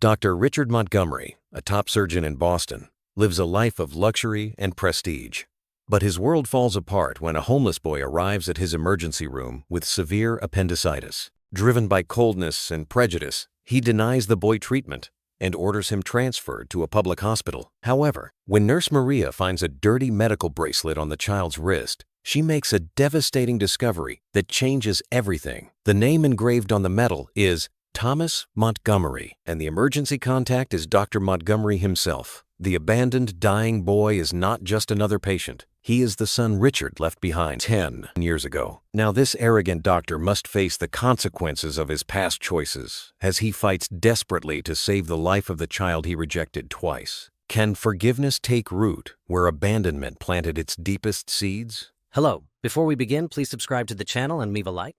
Dr. Richard Montgomery, a top surgeon in Boston, lives a life of luxury and prestige. But his world falls apart when a homeless boy arrives at his emergency room with severe appendicitis. Driven by coldness and prejudice, he denies the boy treatment and orders him transferred to a public hospital. However, when Nurse Maria finds a dirty medical bracelet on the child's wrist, she makes a devastating discovery that changes everything. The name engraved on the metal is Thomas Montgomery, and the emergency contact is Dr. Montgomery himself. The abandoned, dying boy is not just another patient. He is the son Richard left behind 10 years ago. Now this arrogant doctor must face the consequences of his past choices as he fights desperately to save the life of the child he rejected twice. Can forgiveness take root where abandonment planted its deepest seeds? Hello. Before we begin, please subscribe to the channel and leave a like.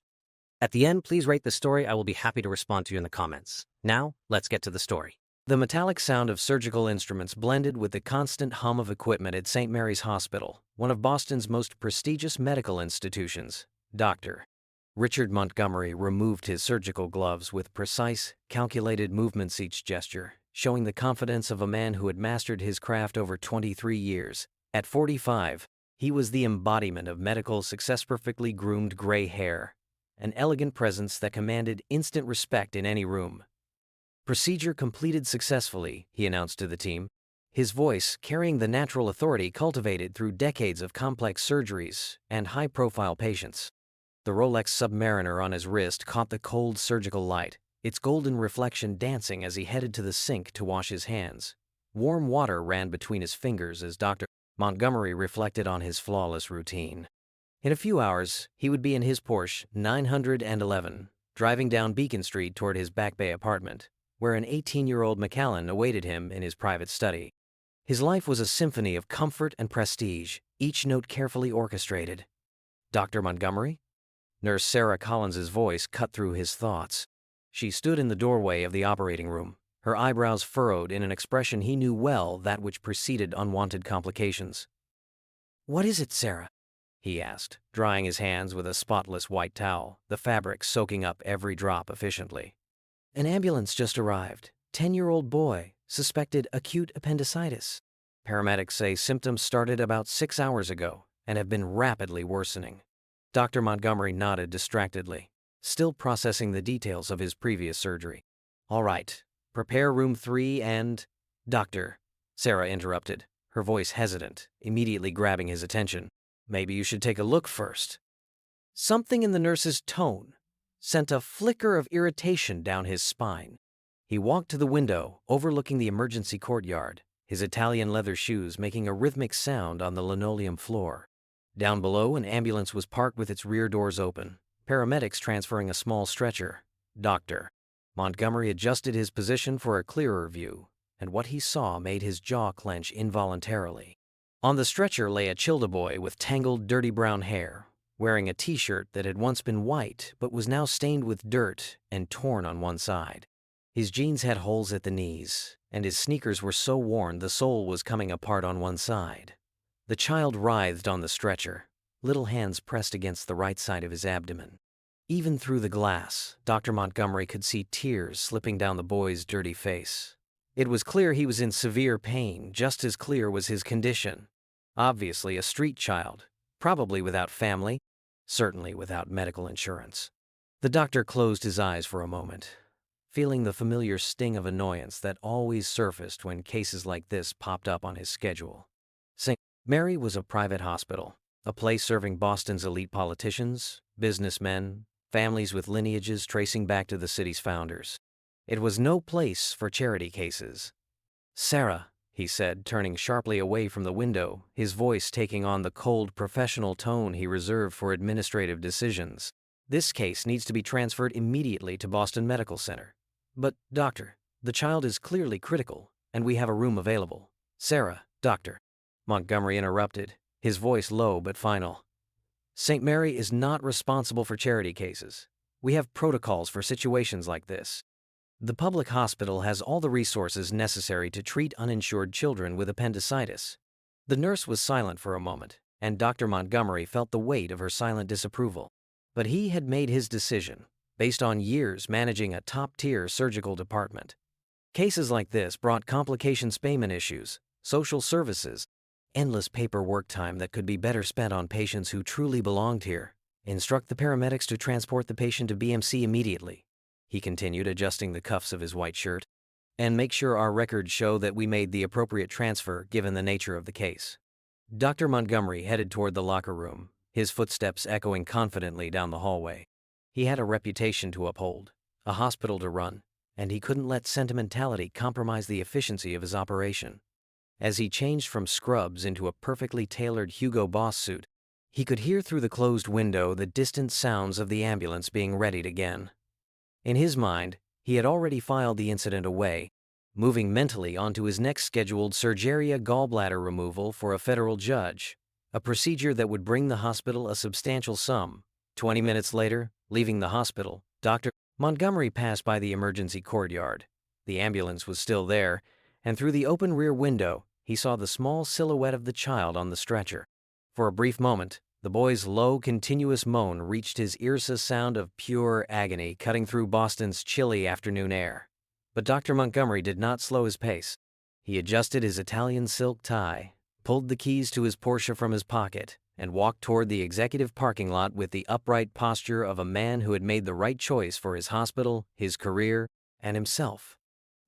At the end, please rate the story. I will be happy to respond to you in the comments. Now, let's get to the story. The metallic sound of surgical instruments blended with the constant hum of equipment at St. Mary's Hospital, one of Boston's most prestigious medical institutions. Dr. Richard Montgomery removed his surgical gloves with precise, calculated movements, each gesture showing the confidence of a man who had mastered his craft over 23 years. At 45, he was the embodiment of medical success, perfectly groomed gray hair, an elegant presence that commanded instant respect in any room. Procedure completed successfully, he announced to the team, his voice carrying the natural authority cultivated through decades of complex surgeries and high-profile patients. The Rolex Submariner on his wrist caught the cold surgical light, its golden reflection dancing as he headed to the sink to wash his hands. Warm water ran between his fingers as Dr. Montgomery reflected on his flawless routine. In a few hours, he would be in his Porsche 911, driving down Beacon Street toward his Back Bay apartment, where an 18-year-old Macallan awaited him in his private study. His life was a symphony of comfort and prestige, each note carefully orchestrated. Dr. Montgomery? Nurse Sarah Collins's voice cut through his thoughts. She stood in the doorway of the operating room, her eyebrows furrowed in an expression he knew well, that which preceded unwanted complications. "What is it, Sarah?" he asked, drying his hands with a spotless white towel, the fabric soaking up every drop efficiently. "An ambulance just arrived. 10-year-old boy, suspected acute appendicitis. Paramedics say symptoms started about 6 hours ago and have been rapidly worsening." Dr. Montgomery nodded distractedly, still processing the details of his previous surgery. "All right, prepare room 3 and—" "Doctor," Sarah interrupted, her voice hesitant, immediately grabbing his attention. "Maybe you should take a look first." Something in the nurse's tone sent a flicker of irritation down his spine. He walked to the window, overlooking the emergency courtyard, his Italian leather shoes making a rhythmic sound on the linoleum floor. Down below, an ambulance was parked with its rear doors open, paramedics transferring a small stretcher. Dr. Montgomery adjusted his position for a clearer view, and what he saw made his jaw clench involuntarily. On the stretcher lay a Childa boy with tangled, dirty brown hair, wearing a t-shirt that had once been white but was now stained with dirt and torn on one side. His jeans had holes at the knees, and his sneakers were so worn the sole was coming apart on one side. The child writhed on the stretcher, little hands pressed against the right side of his abdomen. Even through the glass, Dr. Montgomery could see tears slipping down the boy's dirty face. It was clear he was in severe pain, just as clear was his condition. Obviously a street child, probably without family, certainly without medical insurance. The doctor closed his eyes for a moment, feeling the familiar sting of annoyance that always surfaced when cases like this popped up on his schedule. St. Mary was a private hospital, a place serving Boston's elite politicians, businessmen, families with lineages tracing back to the city's founders. It was no place for charity cases. "Sarah," he said, turning sharply away from the window, his voice taking on the cold, professional tone he reserved for administrative decisions. "This case needs to be transferred immediately to Boston Medical Center." "But, doctor, the child is clearly critical, and we have a room available." "Sarah, doctor," Montgomery interrupted, his voice low but final. "St. Mary is not responsible for charity cases. We have protocols for situations like this. The public hospital has all the resources necessary to treat uninsured children with appendicitis." The nurse was silent for a moment, and Dr. Montgomery felt the weight of her silent disapproval. But he had made his decision, based on years managing a top-tier surgical department. Cases like this brought complications payment issues, social services, endless paperwork time that could be better spent on patients who truly belonged here. Instruct the paramedics to transport the patient to BMC immediately, he continued, adjusting the cuffs of his white shirt. And make sure our records show that we made the appropriate transfer given the nature of the case. Dr. Montgomery headed toward the locker room, his footsteps echoing confidently down the hallway. He had a reputation to uphold, a hospital to run, and he couldn't let sentimentality compromise the efficiency of his operation. As he changed from scrubs into a perfectly tailored Hugo Boss suit, he could hear through the closed window the distant sounds of the ambulance being readied again. In his mind, he had already filed the incident away, moving mentally onto his next scheduled surgeria gallbladder removal for a federal judge, a procedure that would bring the hospital a substantial sum. 20 minutes later, leaving the hospital, Dr. Montgomery passed by the emergency courtyard. The ambulance was still there, and through the open rear window, he saw the small silhouette of the child on the stretcher. For a brief moment, the boy's low, continuous moan reached his ears, a sound of pure agony cutting through Boston's chilly afternoon air. But Dr. Montgomery did not slow his pace. He adjusted his Italian silk tie, pulled the keys to his Porsche from his pocket, and walked toward the executive parking lot with the upright posture of a man who had made the right choice for his hospital, his career, and himself.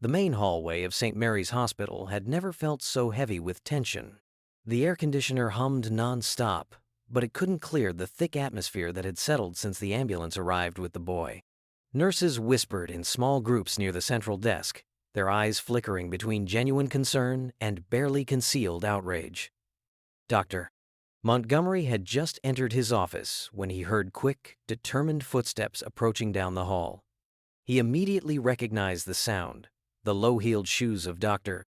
The main hallway of St. Mary's Hospital had never felt so heavy with tension. The air conditioner hummed non-stop, but it couldn't clear the thick atmosphere that had settled since the ambulance arrived with the boy. Nurses whispered in small groups near the central desk, their eyes flickering between genuine concern and barely concealed outrage. Dr. Montgomery had just entered his office when he heard quick, determined footsteps approaching down the hall. He immediately recognized the sound, the low-heeled shoes of Dr.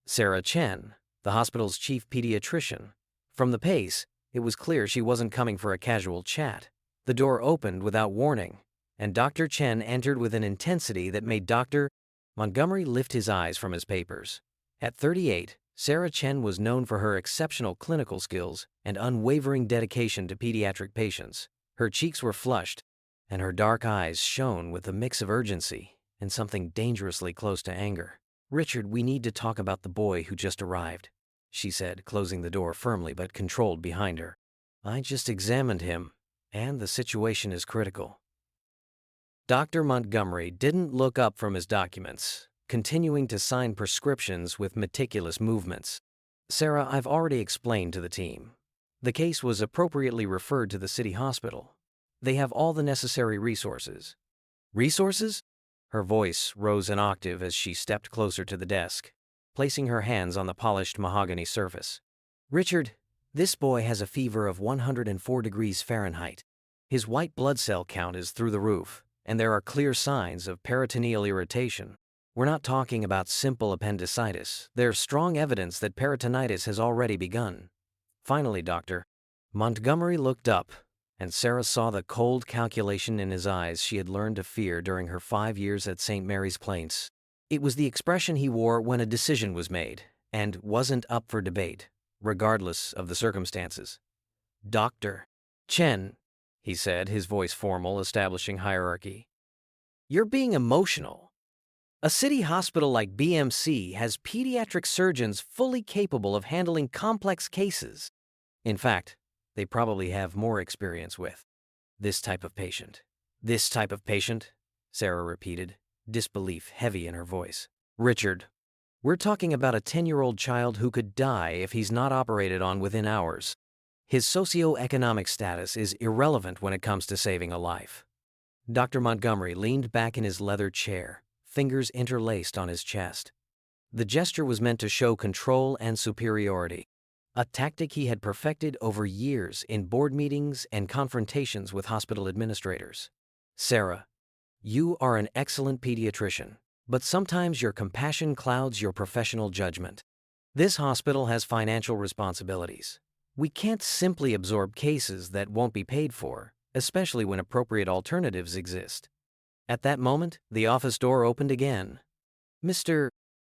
Sarah Chen, the hospital's chief pediatrician. From the pace, it was clear she wasn't coming for a casual chat. The door opened without warning, and Dr. Chen entered with an intensity that made Dr. Montgomery lift his eyes from his papers. At 38, Sarah Chen was known for her exceptional clinical skills and unwavering dedication to pediatric patients. Her cheeks were flushed, and her dark eyes shone with a mix of urgency and something dangerously close to anger. "Richard, we need to talk about the boy who just arrived," she said, closing the door firmly but controlled behind her. "I just examined him, and the situation is critical." Dr. Montgomery didn't look up from his documents, continuing to sign prescriptions with meticulous movements. "Sarah, I've already explained to the team. The case was appropriately referred to the city hospital. They have all the necessary resources." "Resources?" Her voice rose an octave as she stepped closer to the desk, placing her hands on the polished mahogany surface. "Richard, this boy has a fever of 104 degrees Fahrenheit. His white blood cell count is through the roof, and there are clear signs of peritoneal irritation. We're not talking about simple appendicitis. There's strong evidence that peritonitis has already begun." Finally, Dr. Montgomery looked up, and Sarah saw the cold calculation in his eyes she had learned to fear during her 5 years at St. Mary's Plains. It was the expression he wore when a decision was made, and wasn't up for debate, regardless of the circumstances. "Dr. Chen," he said, his voice formal, establishing hierarchy, "you're being emotional. A city hospital like BMC has pediatric surgeons fully capable of handling complex cases. In fact, they probably have more experience with this type of patient." "This type of patient?" Sarah repeated, disbelief heavy in her voice. "Richard, we're talking about a 10-year-old child who could die if he's not operated on within hours. His socioeconomic status is irrelevant when it comes to saving a life." Dr. Montgomery leaned back in his leather chair, fingers interlaced on his chest. The gesture was meant to show control and superiority, a tactic he had perfected over years in board meetings and confrontations with hospital administrators. "Sarah, you are an excellent pediatrician, but sometimes your compassion clouds your professional judgment. This hospital has financial responsibilities. We can't simply absorb cases that won't be paid for, especially when appropriate alternatives exist." At that moment, the office door opened again. Mr.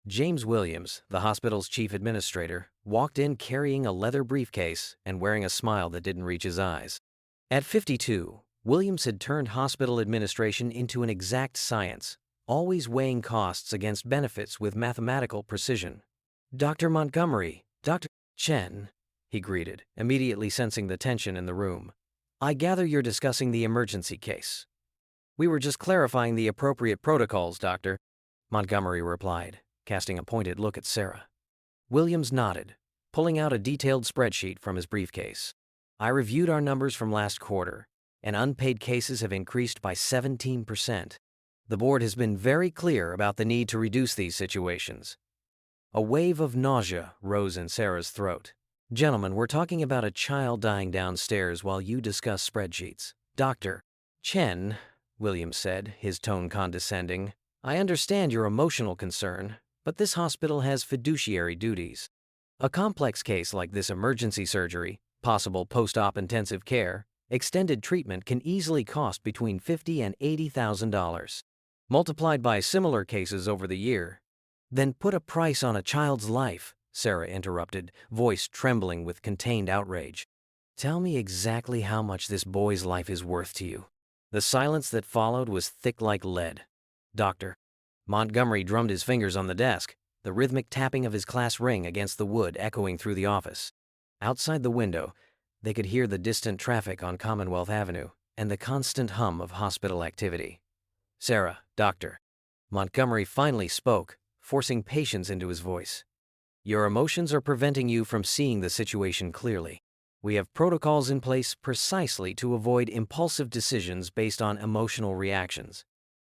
James Williams, the hospital's chief administrator, walked in carrying a leather briefcase and wearing a smile that didn't reach his eyes. At 52, Williams had turned hospital administration into an exact science, always weighing costs against benefits with mathematical precision. "Dr. Montgomery, Dr. Chen," he greeted, immediately sensing the tension in the room. "I gather you're discussing the emergency case." "We were just clarifying the appropriate protocols, Doctor," Montgomery replied, casting a pointed look at Sarah. Williams nodded, pulling out a detailed spreadsheet from his briefcase. "I reviewed our numbers from last quarter, and unpaid cases have increased by 17%. The board has been very clear about the need to reduce these situations." A wave of nausea rose in Sarah's throat. "Gentlemen, we're talking about a child dying downstairs while you discuss spreadsheets." "Dr. Chen," Williams said, his tone condescending, "I understand your emotional concern, but this hospital has fiduciary duties. A complex case like this emergency surgery, possible post-op intensive care, extended treatment can easily cost between $50,000 and $80,000. Multiplied by similar cases over the year. Then put a price on a child's life," Sarah interrupted, voice trembling with contained outrage. "Tell me exactly how much this boy's life is worth to you." The silence that followed was thick like lead. "Doctor." Montgomery drummed his fingers on the desk, the rhythmic tapping of his class ring against the wood echoing through the office. Outside the window, they could hear the distant traffic on Commonwealth Avenue and the constant hum of hospital activity. "Sarah, Doctor." Montgomery finally spoke, forcing patience into his voice. "Your emotions are preventing you from seeing the situation clearly. We have protocols in place precisely to avoid impulsive decisions based on emotional reactions."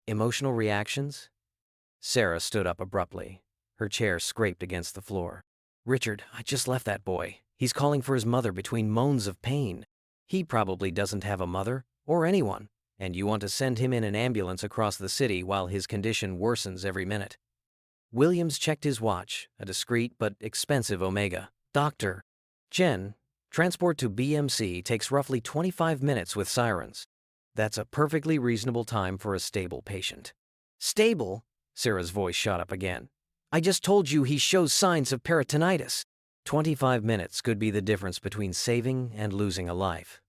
"Emotional reactions?" Sarah stood up abruptly. Her chair scraped against the floor. "Richard, I just left that boy. He's calling for his mother between moans of pain. He probably doesn't have a mother, or anyone, and you want to send him in an ambulance across the city while his condition worsens every minute." Williams checked his watch, a discreet but expensive Omega. "Dr. Chen, transport to BMC takes roughly 25 minutes with sirens. That's a perfectly reasonable time for a stable patient." "Stable?" Sarah's voice shot up again. "I just told you he shows signs of peritonitis." 25 minutes could be the difference between saving and losing a life.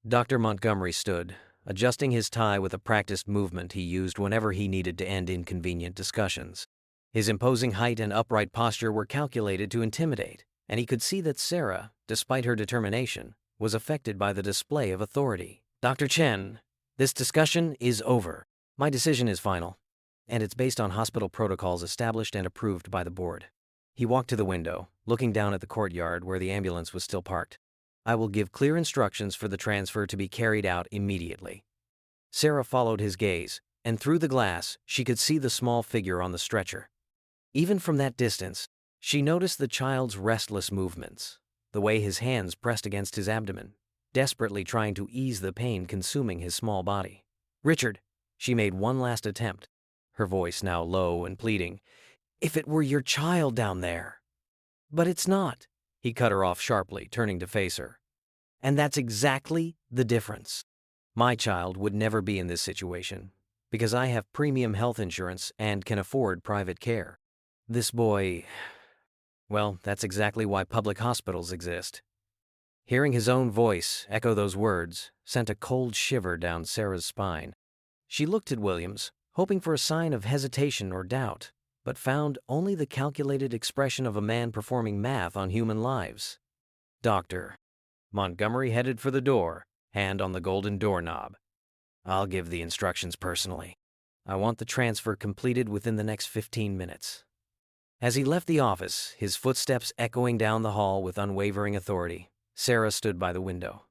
Dr. Montgomery stood, adjusting his tie with a practiced movement he used whenever he needed to end inconvenient discussions. His imposing height and upright posture were calculated to intimidate, and he could see that Sarah, despite her determination, was affected by the display of authority. "Dr. Chen, this discussion is over. My decision is final, and it's based on hospital protocols established and approved by the board." He walked to the window, looking down at the courtyard where the ambulance was still parked. "I will give clear instructions for the transfer to be carried out immediately." Sarah followed his gaze, and through the glass, she could see the small figure on the stretcher. Even from that distance, she noticed the child's restless movements, the way his hands pressed against his abdomen, desperately trying to ease the pain consuming his small body. "Richard," she made one last attempt, her voice now low and pleading, "if it were your child down there." "But it's not," he cut her off sharply, turning to face her. "And that's exactly the difference. My child would never be in this situation, because I have premium health insurance and can afford private care. This boy, well, that's exactly why public hospitals exist." Hearing his own voice echo those words sent a cold shiver down Sarah's spine. She looked at Williams, hoping for a sign of hesitation or doubt, but found only the calculated expression of a man performing math on human lives. "Doctor." Montgomery headed for the door, hand on the golden doorknob. "I'll give the instructions personally. I want the transfer completed within the next 15 minutes. As he left the office, his footsteps echoing down the hall with unwavering authority, Sarah stood by the window.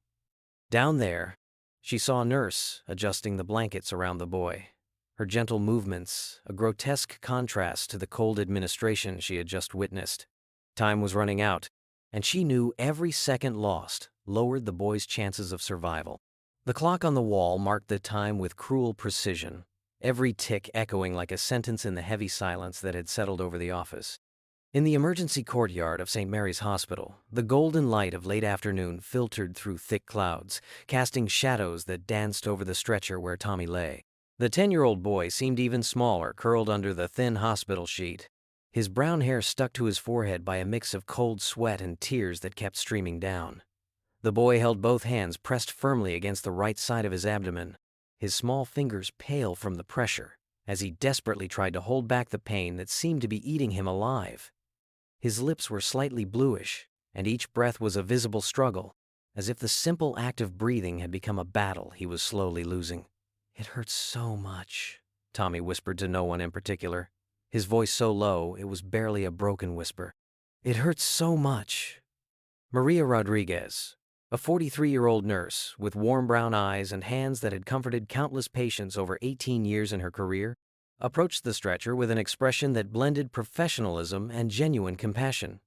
Down there, she saw a nurse adjusting the blankets around the boy, her gentle movements a grotesque contrast to the cold administration she had just witnessed. Time was running out, and she knew every second lost lowered the boy's chances of survival. The clock on the wall marked the time with cruel precision, every tick echoing like a sentence in the heavy silence that had settled over the office. In the emergency courtyard of St. Mary's Hospital, the golden light of late afternoon filtered through thick clouds, casting shadows that danced over the stretcher where Tommy lay. The 10-year-old boy seemed even smaller, curled under the thin hospital sheet, his brown hair stuck to his forehead by a mix of cold sweat and tears that kept streaming down. The boy held both hands pressed firmly against the right side of his abdomen, his small fingers pale from the pressure, as he desperately tried to hold back the pain that seemed to be eating him alive. His lips were slightly bluish, and each breath was a visible struggle, as if the simple act of breathing had become a battle he was slowly losing. "It hurts so much," Tommy whispered to no one in particular, his voice so low it was barely a broken whisper. "It hurts so much." Maria Rodriguez, a 43-year-old nurse with warm brown eyes and hands that had comforted countless patients over 18 years in her career, approached the stretcher with an expression that blended professionalism and genuine compassion.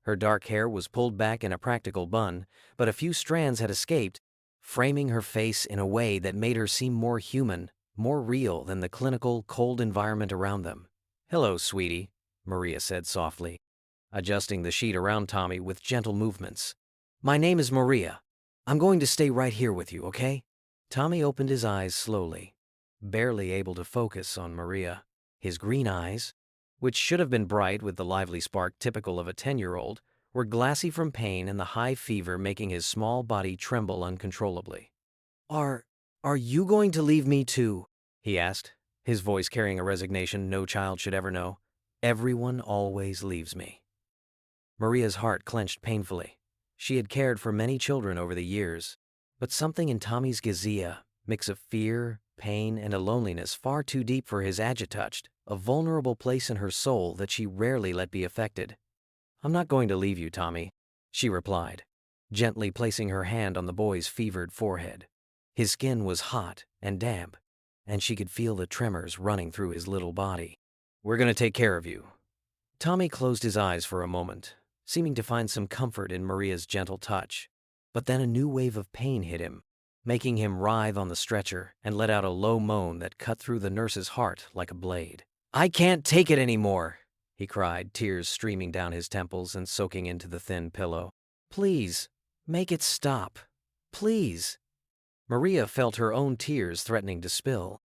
Her dark hair was pulled back in a practical bun, but a few strands had escaped, framing her face in a way that made her seem more human, more real than the clinical, cold environment around them. "Hello, sweetie," Maria said softly, adjusting the sheet around Tommy with gentle movements. "My name is Maria. I'm going to stay right here with you, okay?" Tommy opened his eyes slowly, barely able to focus on Maria. His green eyes, which should have been bright with the lively spark typical of a 10-year-old, were glassy from pain and the high fever making his small body tremble uncontrollably. Are you going to leave me too?" he asked, his voice carrying a resignation no child should ever know. "Everyone always leaves me." Maria's heart clenched painfully. She had cared for many children over the years, but something in Tommy's gazia, mix of fear, pain, and a loneliness far too deep for his touched a vulnerable place in her soul that she rarely let be affected. "I'm not going to leave you, Tommy," she replied, gently placing her hand on the boy's fevered forehead. His skin was hot and damp, and she could feel the tremors running through his little body. "We're going to take care of you." Tommy closed his eyes for a moment, seeming to find some comfort in Maria's gentle touch. But then a new wave of pain hit him, making him writhe on the stretcher and let out a low moan that cut through the nurse's heart like a blade. "I can't take it anymore," he cried, tears streaming down his temples and soaking into the thin pillow. "Please, make it stop. Please." Maria felt her own tears threatening to spill.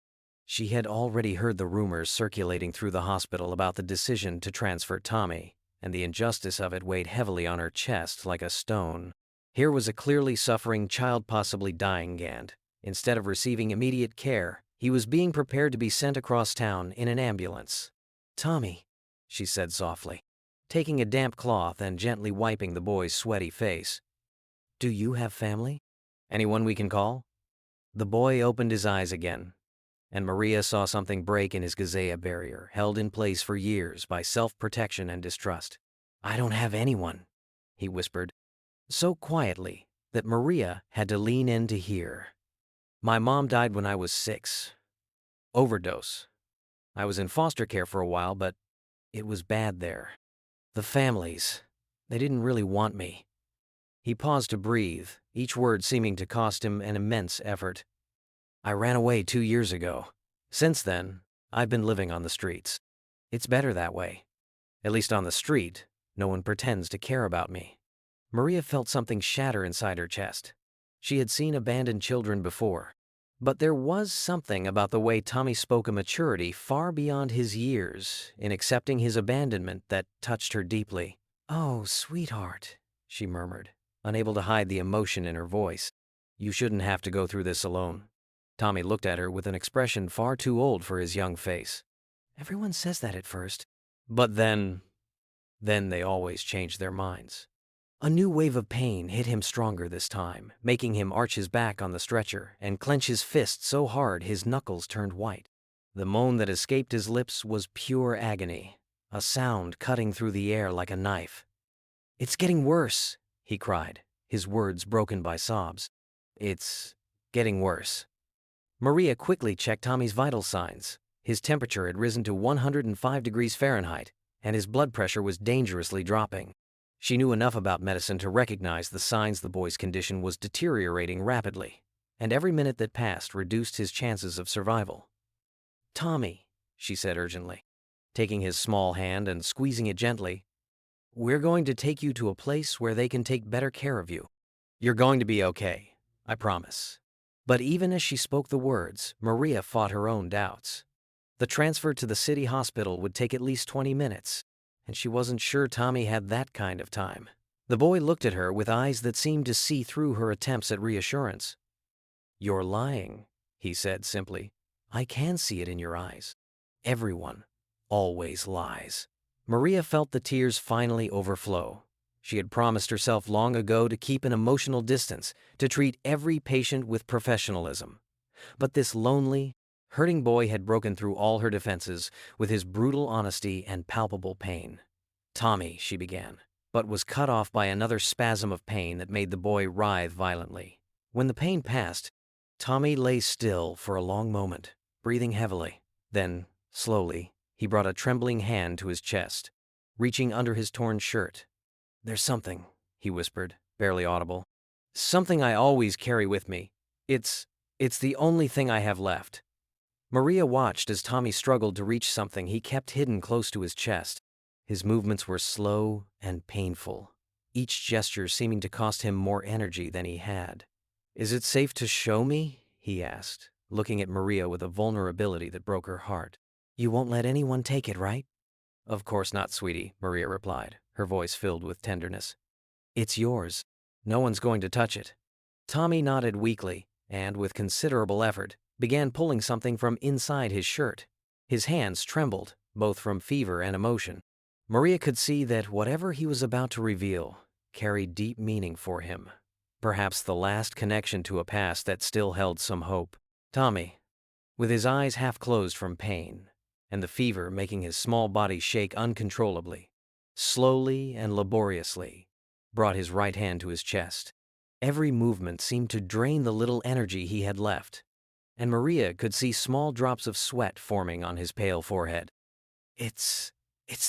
She had already heard the rumors circulating through the hospital about the decision to transfer Tommy, and the injustice of it weighed heavily on her chest like a stone. Here was a clearly suffering child possibly dying, and, instead of receiving immediate care, he was being prepared to be sent across town in an ambulance. "Tommy," she said softly, taking a damp cloth and gently wiping the boy's sweaty face. "Do you have family? Anyone we can call?" The boy opened his eyes again, and Maria saw something break in his gazea barrier, held in place for years by self-protection and distrust. "I don't have anyone," he whispered, so quietly that Maria had to lean in to hear. "My mom died when I was 6. Overdose. I was in foster care for a while, but it was bad there. The families, they didn't really want me." He paused to breathe, each word seeming to cost him an immense effort. "I ran away 2 years ago. Since then, I've been living on the streets. It's better that way. At least on the street, no one pretends to care about me." Maria felt something shatter inside her chest. She had seen abandoned children before, but there was something about the way Tommy spoke a maturity far beyond his years in accepting his abandonment that touched her deeply. "Oh, sweetheart," she murmured, unable to hide the emotion in her voice. "You shouldn't have to go through this alone." Tommy looked at her with an expression far too old for his young face. "Everyone says that at first. But then they always change their minds." A new wave of pain hit him stronger this time, making him arch his back on the stretcher and clench his fist so hard his knuckles turned white. The moan that escaped his lips was pure agony, a sound cutting through the air like a knife. "It's getting worse," he cried, his words broken by sobs. "It's getting worse." Maria quickly checked Tommy's vital signs. His temperature had risen to 105 degrees Fahrenheit, and his blood pressure was dangerously dropping. She knew enough about medicine to recognize the signs the boy's condition was deteriorating rapidly, and every minute that passed reduced his chances of survival. "Tommy," she said urgently, taking his small hand and squeezing it gently, "we're going to take you to a place where they can take better care of you. You're going to be okay, I promise." But even as she spoke the words, Maria fought her own doubts. The transfer to the city hospital would take at least 20 minutes, and she wasn't sure Tommy had that kind of time. The boy looked at her with eyes that seemed to see through her attempts at reassurance. "You're lying," he said simply. "I can see it in your eyes." Everyone always lies. Maria felt the tears finally overflow. She had promised herself long ago to keep an emotional distance, to treat every patient with professionalism. But this lonely, hurting boy had broken through all her defenses with his brutal honesty and palpable pain. "Tommy," she began, but was cut off by another spasm of pain that made the boy writhe violently. When the pain passed, Tommy lay still for a long moment, breathing heavily. Then, slowly, he brought a trembling hand to his chest, reaching under his torn shirt. "There's something," he whispered, barely audible. "Something I always carry with me. It's the only thing I have left." Maria watched as Tommy struggled to reach something he kept hidden close to his chest. His movements were slow and painful, each gesture seeming to cost him more energy than he had. "Is it safe to show me?" he asked, looking at Maria with a vulnerability that broke her heart. "You won't let anyone take it, right?" "Of course not, sweetie," Maria replied, her voice filled with tenderness. "It's yours. No one's going to touch it." Tommy nodded weakly, and with considerable effort, began pulling something from inside his shirt. His hands trembled, both from fever and emotion. Maria could see that whatever he was about to reveal carried deep meaning for him, perhaps the last connection to a past that still held some hope. Tommy, with his eyes half closed from pain, and the fever making his small body shake uncontrollably, slowly and laboriously, brought his right hand to his chest. Every movement seemed to drain the little energy he had left, and Maria could see small drops of sweat forming on his pale forehead. It's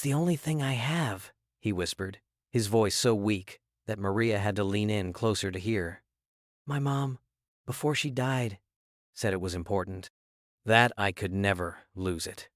the only thing I have," he whispered, his voice so weak that Maria had to lean in closer to hear. "My mom, before she died, said it was important. That I could never lose it."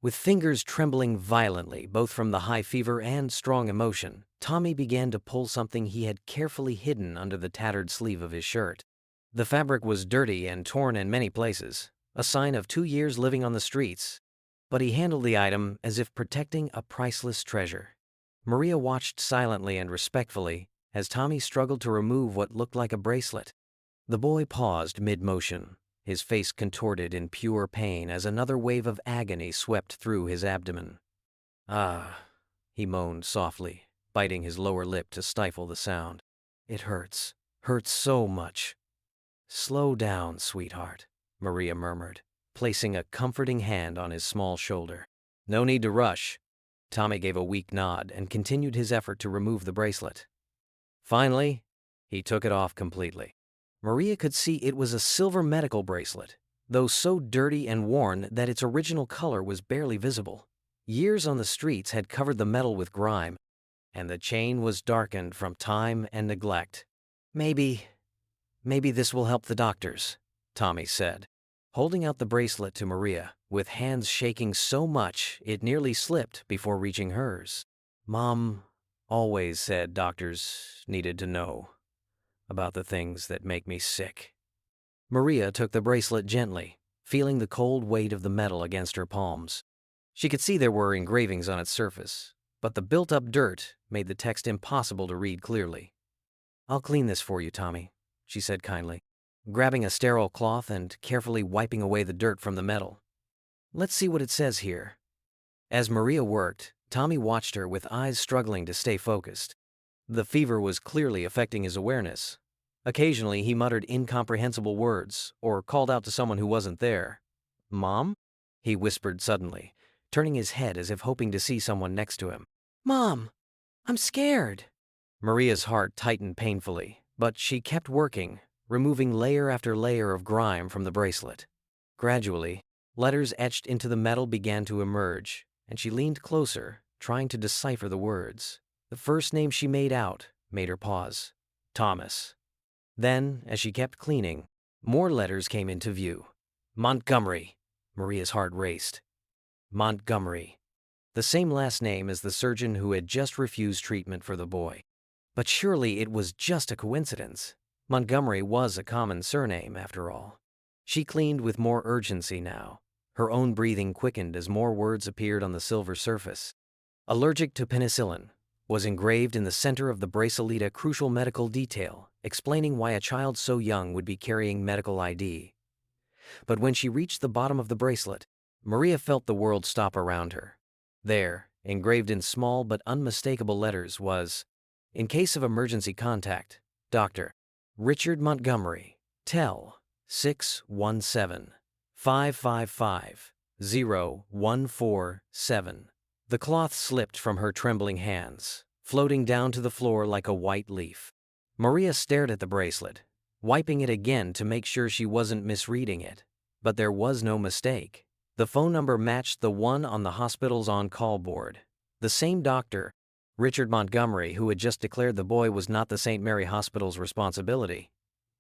With fingers trembling violently, both from the high fever and strong emotion, Tommy began to pull something he had carefully hidden under the tattered sleeve of his shirt. The fabric was dirty and torn in many places, a sign of 2 years living on the streets, but he handled the item as if protecting a priceless treasure. Maria watched silently and respectfully as Tommy struggled to remove what looked like a bracelet. The boy paused mid-motion, his face contorted in pure pain as another wave of agony swept through his abdomen. "Ah," he moaned softly, biting his lower lip to stifle the sound. "It hurts so much." "Slow down, sweetheart," Maria murmured, placing a comforting hand on his small shoulder. "No need to rush." Tommy gave a weak nod and continued his effort to remove the bracelet. Finally, he took it off completely. Maria could see it was a silver medical bracelet, though so dirty and worn that its original color was barely visible. Years on the streets had covered the metal with grime, and the chain was darkened from time and neglect. Maybe this will help the doctors," Tommy said, holding out the bracelet to Maria, with hands shaking so much it nearly slipped before reaching hers. "Mom always said doctors needed to know about the things that make me sick." Maria took the bracelet gently, feeling the cold weight of the metal against her palms. She could see there were engravings on its surface, but the built-up dirt made the text impossible to read clearly. "I'll clean this for you, Tommy," she said kindly, grabbing a sterile cloth and carefully wiping away the dirt from the metal. "Let's see what it says here." As Maria worked, Tommy watched her with eyes struggling to stay focused. The fever was clearly affecting his awareness. Occasionally, he muttered incomprehensible words or called out to someone who wasn't there. "Mom?" he whispered suddenly, turning his head as if hoping to see someone next to him. "Mom, I'm scared." Maria's heart tightened painfully, but she kept working, removing layer after layer of grime from the bracelet. Gradually, letters etched into the metal began to emerge, and she leaned closer, trying to decipher the words. The first name she made out made her pause. Thomas. Then, as she kept cleaning, more letters came into view. Montgomery. Maria's heart raced. Montgomery. The same last name as the surgeon who had just refused treatment for the boy. But surely it was just a coincidence. Montgomery was a common surname, after all. She cleaned with more urgency now. Her own breathing quickened as more words appeared on the silver surface. Allergic to penicillin was engraved in the center of the bracelet, a crucial medical detail, explaining why a child so young would be carrying medical ID. But when she reached the bottom of the bracelet, Maria felt the world stop around her. There, engraved in small but unmistakable letters, was, "In case of emergency contact, Dr. Richard Montgomery, tel 617-555-0147. The cloth slipped from her trembling hands, floating down to the floor like a white leaf. Maria stared at the bracelet, wiping it again to make sure she wasn't misreading it. But there was no mistake. The phone number matched the one on the hospital's on-call board. The same doctor, Richard Montgomery, who had just declared the boy was not the St. Mary Hospital's responsibility.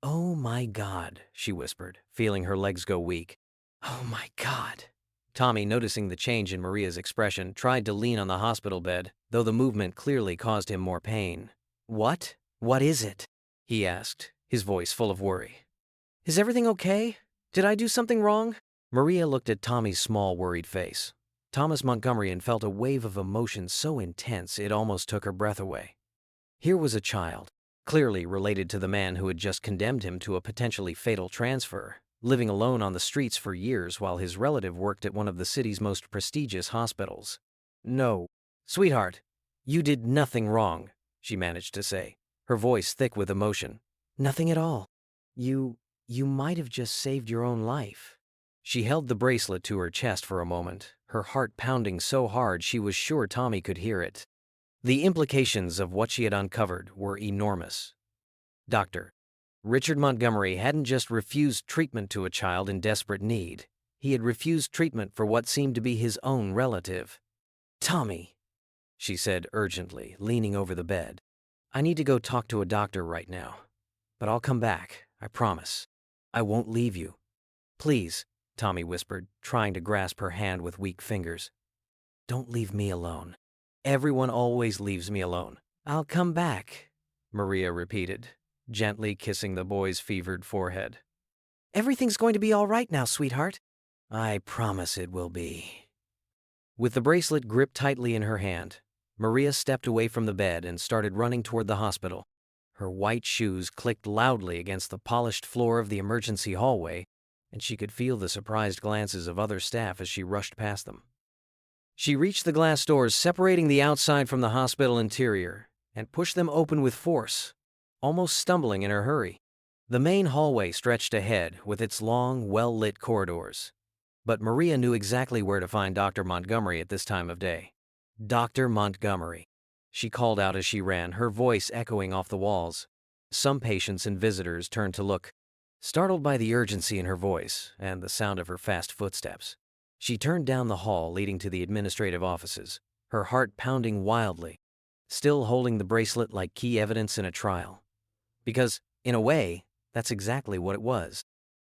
"Oh my God," she whispered, feeling her legs go weak. "Oh my God." Tommy, noticing the change in Maria's expression, tried to lean on the hospital bed, though the movement clearly caused him more pain. "What? What is it?" he asked, his voice full of worry. "Is everything okay? Did I do something wrong?" Maria looked at Tommy's small, worried face. Thomas Montgomery and felt a wave of emotion so intense it almost took her breath away. Here was a child, clearly related to the man who had just condemned him to a potentially fatal transfer, living alone on the streets for years while his relative worked at one of the city's most prestigious hospitals. "No, sweetheart, you did nothing wrong," she managed to say, her voice thick with emotion. "Nothing at all. You might have just saved your own life." She held the bracelet to her chest for a moment, her heart pounding so hard she was sure Tommy could hear it. The implications of what she had uncovered were enormous. Dr. Richard Montgomery hadn't just refused treatment to a child in desperate need. He had refused treatment for what seemed to be his own relative. "Tommy," she said urgently, leaning over the bed. "I need to go talk to a doctor right now. But I'll come back, I promise. I won't leave you." "Please," Tommy whispered, trying to grasp her hand with weak fingers. "Don't leave me alone. Everyone always leaves me alone." "I'll come back," Maria repeated, gently kissing the boy's fevered forehead. "Everything's going to be all right now, sweetheart." "I promise it will be." With the bracelet gripped tightly in her hand, Maria stepped away from the bed and started running toward the hospital. Her white shoes clicked loudly against the polished floor of the emergency hallway, and she could feel the surprised glances of other staff as she rushed past them. She reached the glass doors separating the outside from the hospital interior and pushed them open with force, almost stumbling in her hurry. The main hallway stretched ahead with its long, well-lit corridors. But Maria knew exactly where to find Dr. Montgomery at this time of day. "Dr. Montgomery," she called out as she ran, her voice echoing off the walls. Some patients and visitors turned to look, startled by the urgency in her voice and the sound of her fast footsteps. She turned down the hall leading to the administrative offices, her heart pounding wildly, still holding the bracelet like key evidence in a trial. Because, in a way, that's exactly what it was.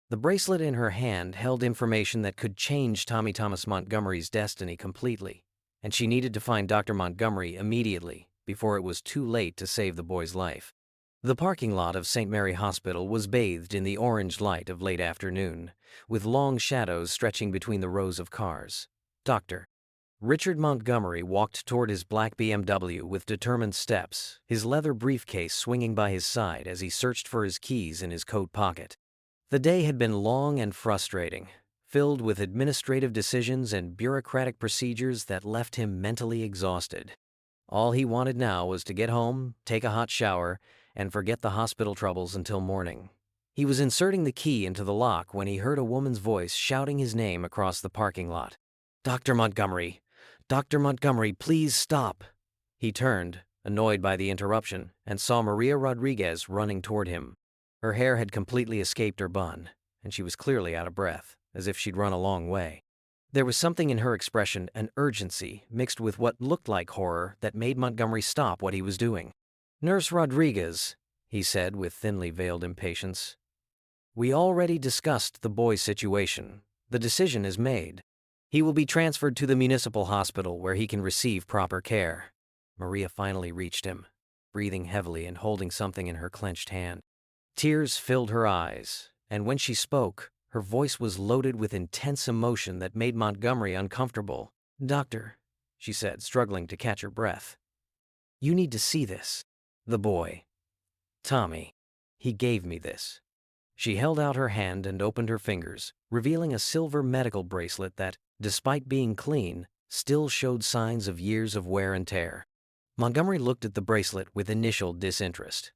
The bracelet in her hand held information that could change Tommy Thomas Montgomery's destiny completely, and she needed to find Dr. Montgomery immediately, before it was too late to save the boy's life. The parking lot of St. Mary Hospital was bathed in the orange light of late afternoon, with long shadows stretching between the rows of cars. Dr. Richard Montgomery walked toward his black BMW with determined steps, his leather briefcase swinging by his side as he searched for his keys in his coat pocket. The day had been long and frustrating, filled with administrative decisions and bureaucratic procedures that left him mentally exhausted. All he wanted now was to get home, take a hot shower, and forget the hospital troubles until morning. He was inserting the key into the lock when he heard a woman's voice shouting his name across the parking lot. "Dr. Montgomery! Dr. Montgomery, please stop!" He turned, annoyed by the interruption, and saw Maria Rodriguez running toward him. Her hair had completely escaped her bun, and she was clearly out of breath, as if she'd run a long way. There was something in her expression, an urgency, mixed with what looked like horror, that made Montgomery stop what he was doing. "Nurse Rodriguez," he said with thinly veiled impatience. "We already discussed the boy's situation. The decision is made. He will be transferred to the municipal hospital where he can receive proper care." Maria finally reached him, breathing heavily and holding something in her clenched hand. Tears filled her eyes, and when she spoke, her voice was loaded with intense emotion that made Montgomery uncomfortable. "Doctor," she said, struggling to catch her breath, "you need to see this. The boy, Tommy, he gave me this." She held out her hand and opened her fingers, revealing a silver medical bracelet that, despite being clean, still showed signs of years of wear and tear. Montgomery looked at the bracelet with initial disinterest.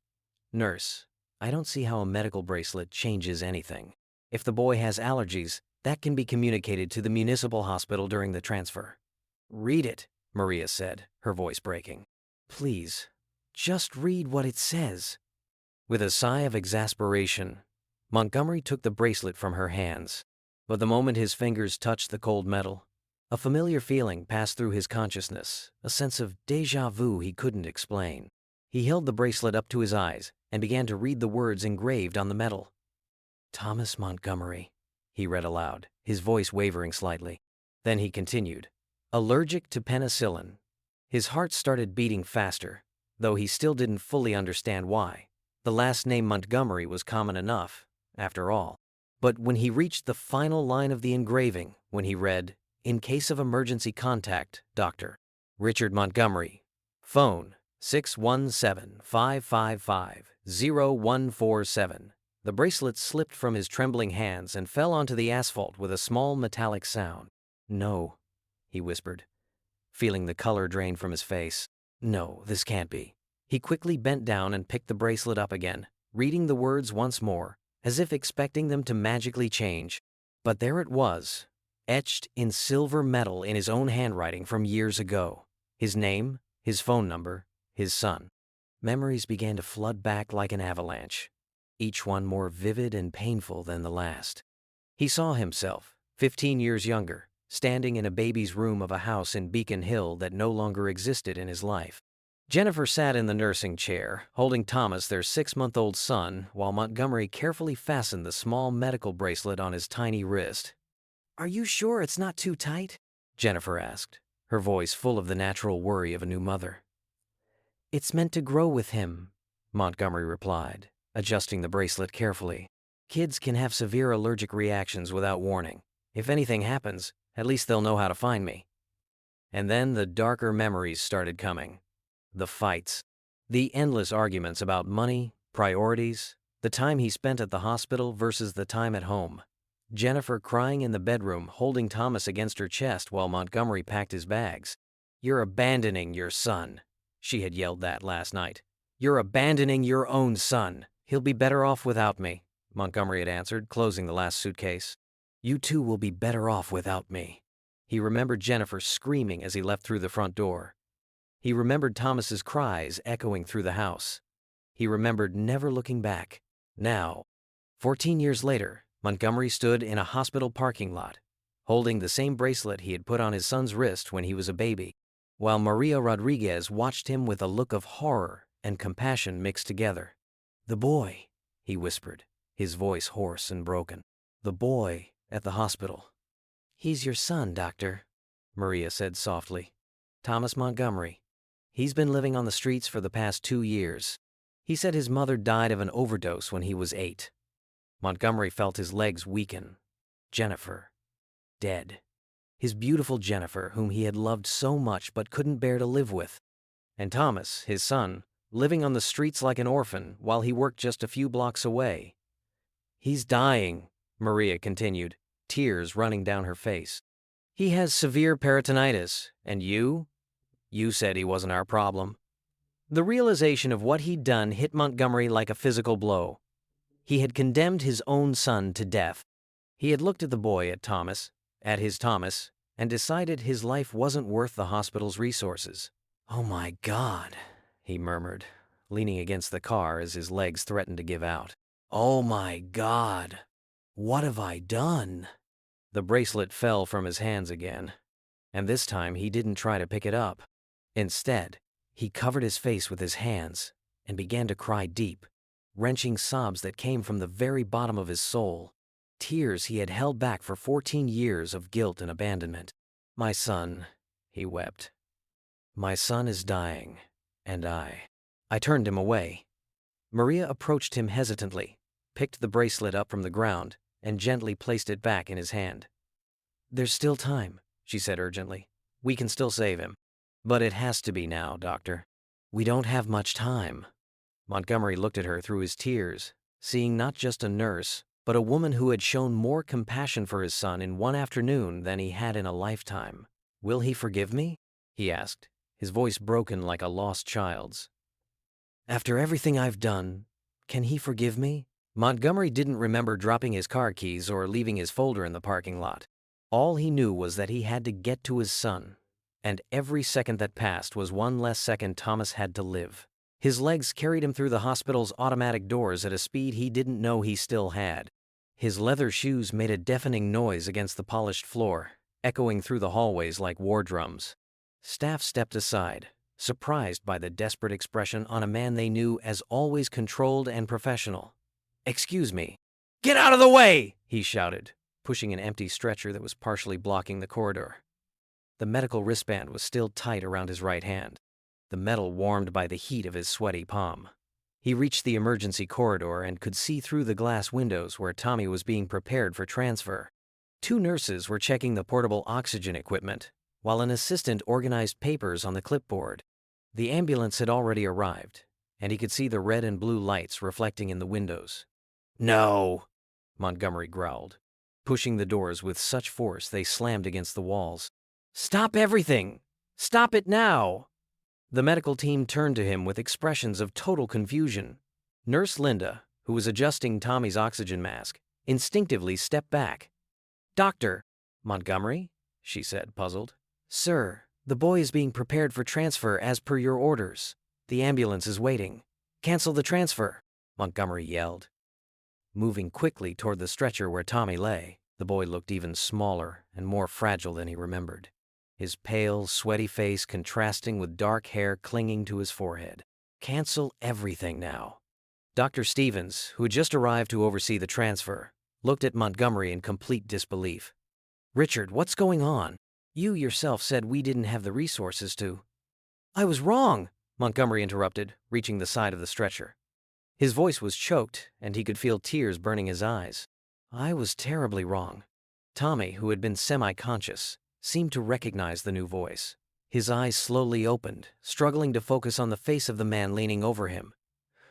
"Nurse, I don't see how a medical bracelet changes anything. If the boy has allergies, that can be communicated to the municipal hospital during the transfer." "Read it," Maria said, her voice breaking. "Please, just read what it says." With a sigh of exasperation, Montgomery took the bracelet from her hands. But the moment his fingers touched the cold metal, a familiar feeling passed through his consciousness, a sense of déjà vu he couldn't explain. He held the bracelet up to his eyes and began to read the words engraved on the metal. "Thomas Montgomery," he read aloud, his voice wavering slightly. Then he continued, "Allergic to penicillin." His heart started beating faster, though he still didn't fully understand why. The last name Montgomery was common enough, after all. But when he reached the final line of the engraving, when he read, "In case of emergency contact, Dr. Richard Montgomery, phone 617-555-0147, the bracelet slipped from his trembling hands and fell onto the asphalt with a small metallic sound. "No," he whispered, feeling the color drain from his face. "No, this can't be." He quickly bent down and picked the bracelet up again, reading the words once more, as if expecting them to magically change. But there it was, etched in silver metal in his own handwriting from years ago. His name, his phone number, his son. Memories began to flood back like an avalanche, each one more vivid and painful than the last. He saw himself, 15 years younger, standing in a baby's room of a house in Beacon Hill that no longer existed in his life. Jennifer sat in the nursing chair, holding Thomas, their 6-month-old son, while Montgomery carefully fastened the small medical bracelet on his tiny wrist. "Are you sure it's not too tight?" Jennifer asked, her voice full of the natural worry of a new mother. "It's meant to grow with him," Montgomery replied, adjusting the bracelet carefully. "Kids can have severe allergic reactions without warning. If anything happens, at least they'll know how to find me." And then the darker memories started coming. The fights, the endless arguments about money, priorities, the time he spent at the hospital versus the time at home. Jennifer crying in the bedroom, holding Thomas against her chest while Montgomery packed his bags. "You're abandoning your son," she had yelled that last night. "You're abandoning your own son. He'll be better off without me," Montgomery had answered, closing the last suitcase. "You two will be better off without me." He remembered Jennifer screaming as he left through the front door. He remembered Thomas's cries echoing through the house. He remembered never looking back. Now, 14 years later, Montgomery stood in a hospital parking lot, holding the same bracelet he had put on his son's wrist when he was a baby, while Maria Rodriguez watched him with a look of horror and compassion mixed together. "The boy," he whispered, his voice hoarse and broken. "The boy at the hospital." "He's your son, Doctor," Maria said softly. "Thomas Montgomery. He's been living on the streets for the past 2 years. He said his mother died of an overdose when he was 8. Montgomery felt his legs weaken. Jennifer. Dead. His beautiful Jennifer, whom he had loved so much but couldn't bear to live with. And Thomas, his son, living on the streets like an orphan while he worked just a few blocks away. "He's dying," Maria continued, tears running down her face. "He has severe peritonitis, and you said he wasn't our problem." The realization of what he'd done hit Montgomery like a physical blow. He had condemned his own son to death. He had looked at the boy, at his Thomas, and decided his life wasn't worth the hospital's resources. "Oh my God," he murmured, leaning against the car as his legs threatened to give out. "Oh my God, what have I done?" The bracelet fell from his hands again, and this time he didn't try to pick it up. Instead, he covered his face with his hands and began to cry deep, wrenching sobs that came from the very bottom of his soul, tears he had held back for 14 years of guilt and abandonment. "My son," he wept. "My son is dying, and I turned him away." Maria approached him hesitantly, picked the bracelet up from the ground, and gently placed it back in his hand. "There's still time," she said urgently. "We can still save him." "But it has to be now, Doctor." "We don't have much time." Montgomery looked at her through his tears, seeing not just a nurse, but a woman who had shown more compassion for his son in one afternoon than he had in a lifetime. "Will he forgive me?" he asked, his voice broken like a lost child's. "After everything I've done, can he forgive me?" Montgomery didn't remember dropping his car keys or leaving his folder in the parking lot. All he knew was that he had to get to his son, and every second that passed was one less second Thomas had to live. His legs carried him through the hospital's automatic doors at a speed he didn't know he still had. His leather shoes made a deafening noise against the polished floor, echoing through the hallways like war drums. Staff stepped aside, surprised by the desperate expression on a man they knew as always controlled and professional. "Excuse me." "Get out of the way!" he shouted, pushing an empty stretcher that was partially blocking the corridor. The medical wristband was still tight around his right hand, the metal warmed by the heat of his sweaty palm. He reached the emergency corridor and could see through the glass windows where Tommy was being prepared for transfer. Two nurses were checking the portable oxygen equipment, while an assistant organized papers on the clipboard. The ambulance had already arrived, and he could see the red and blue lights reflecting in the windows. "No," Montgomery growled, pushing the doors with such force they slammed against the walls. "Stop everything! Stop it now!" The medical team turned to him with expressions of total confusion. Nurse Linda, who was adjusting Tommy's oxygen mask, instinctively stepped back. "Doctor Montgomery?" she said, puzzled. "Sir, the boy is being prepared for transfer as per your orders. The ambulance is waiting. Cancel the transfer," Montgomery yelled. Moving quickly toward the stretcher where Tommy lay, the boy looked even smaller and more fragile than he remembered, his pale, sweaty face contrasting with dark hair clinging to his forehead. "Cancel everything now." Dr. Stevens, who had just arrived to oversee the transfer, looked at Montgomery in complete disbelief. "Richard, what's going on? You yourself said we didn't have the resources to—" "I was wrong," Montgomery interrupted, reaching the side of the stretcher. His voice was choked, and he could feel tears burning his eyes. "I was terribly wrong." Tommy, who had been semi-conscious, seemed to recognize the new voice. His eyes slowly opened, struggling to focus on the face of the man leaning over him.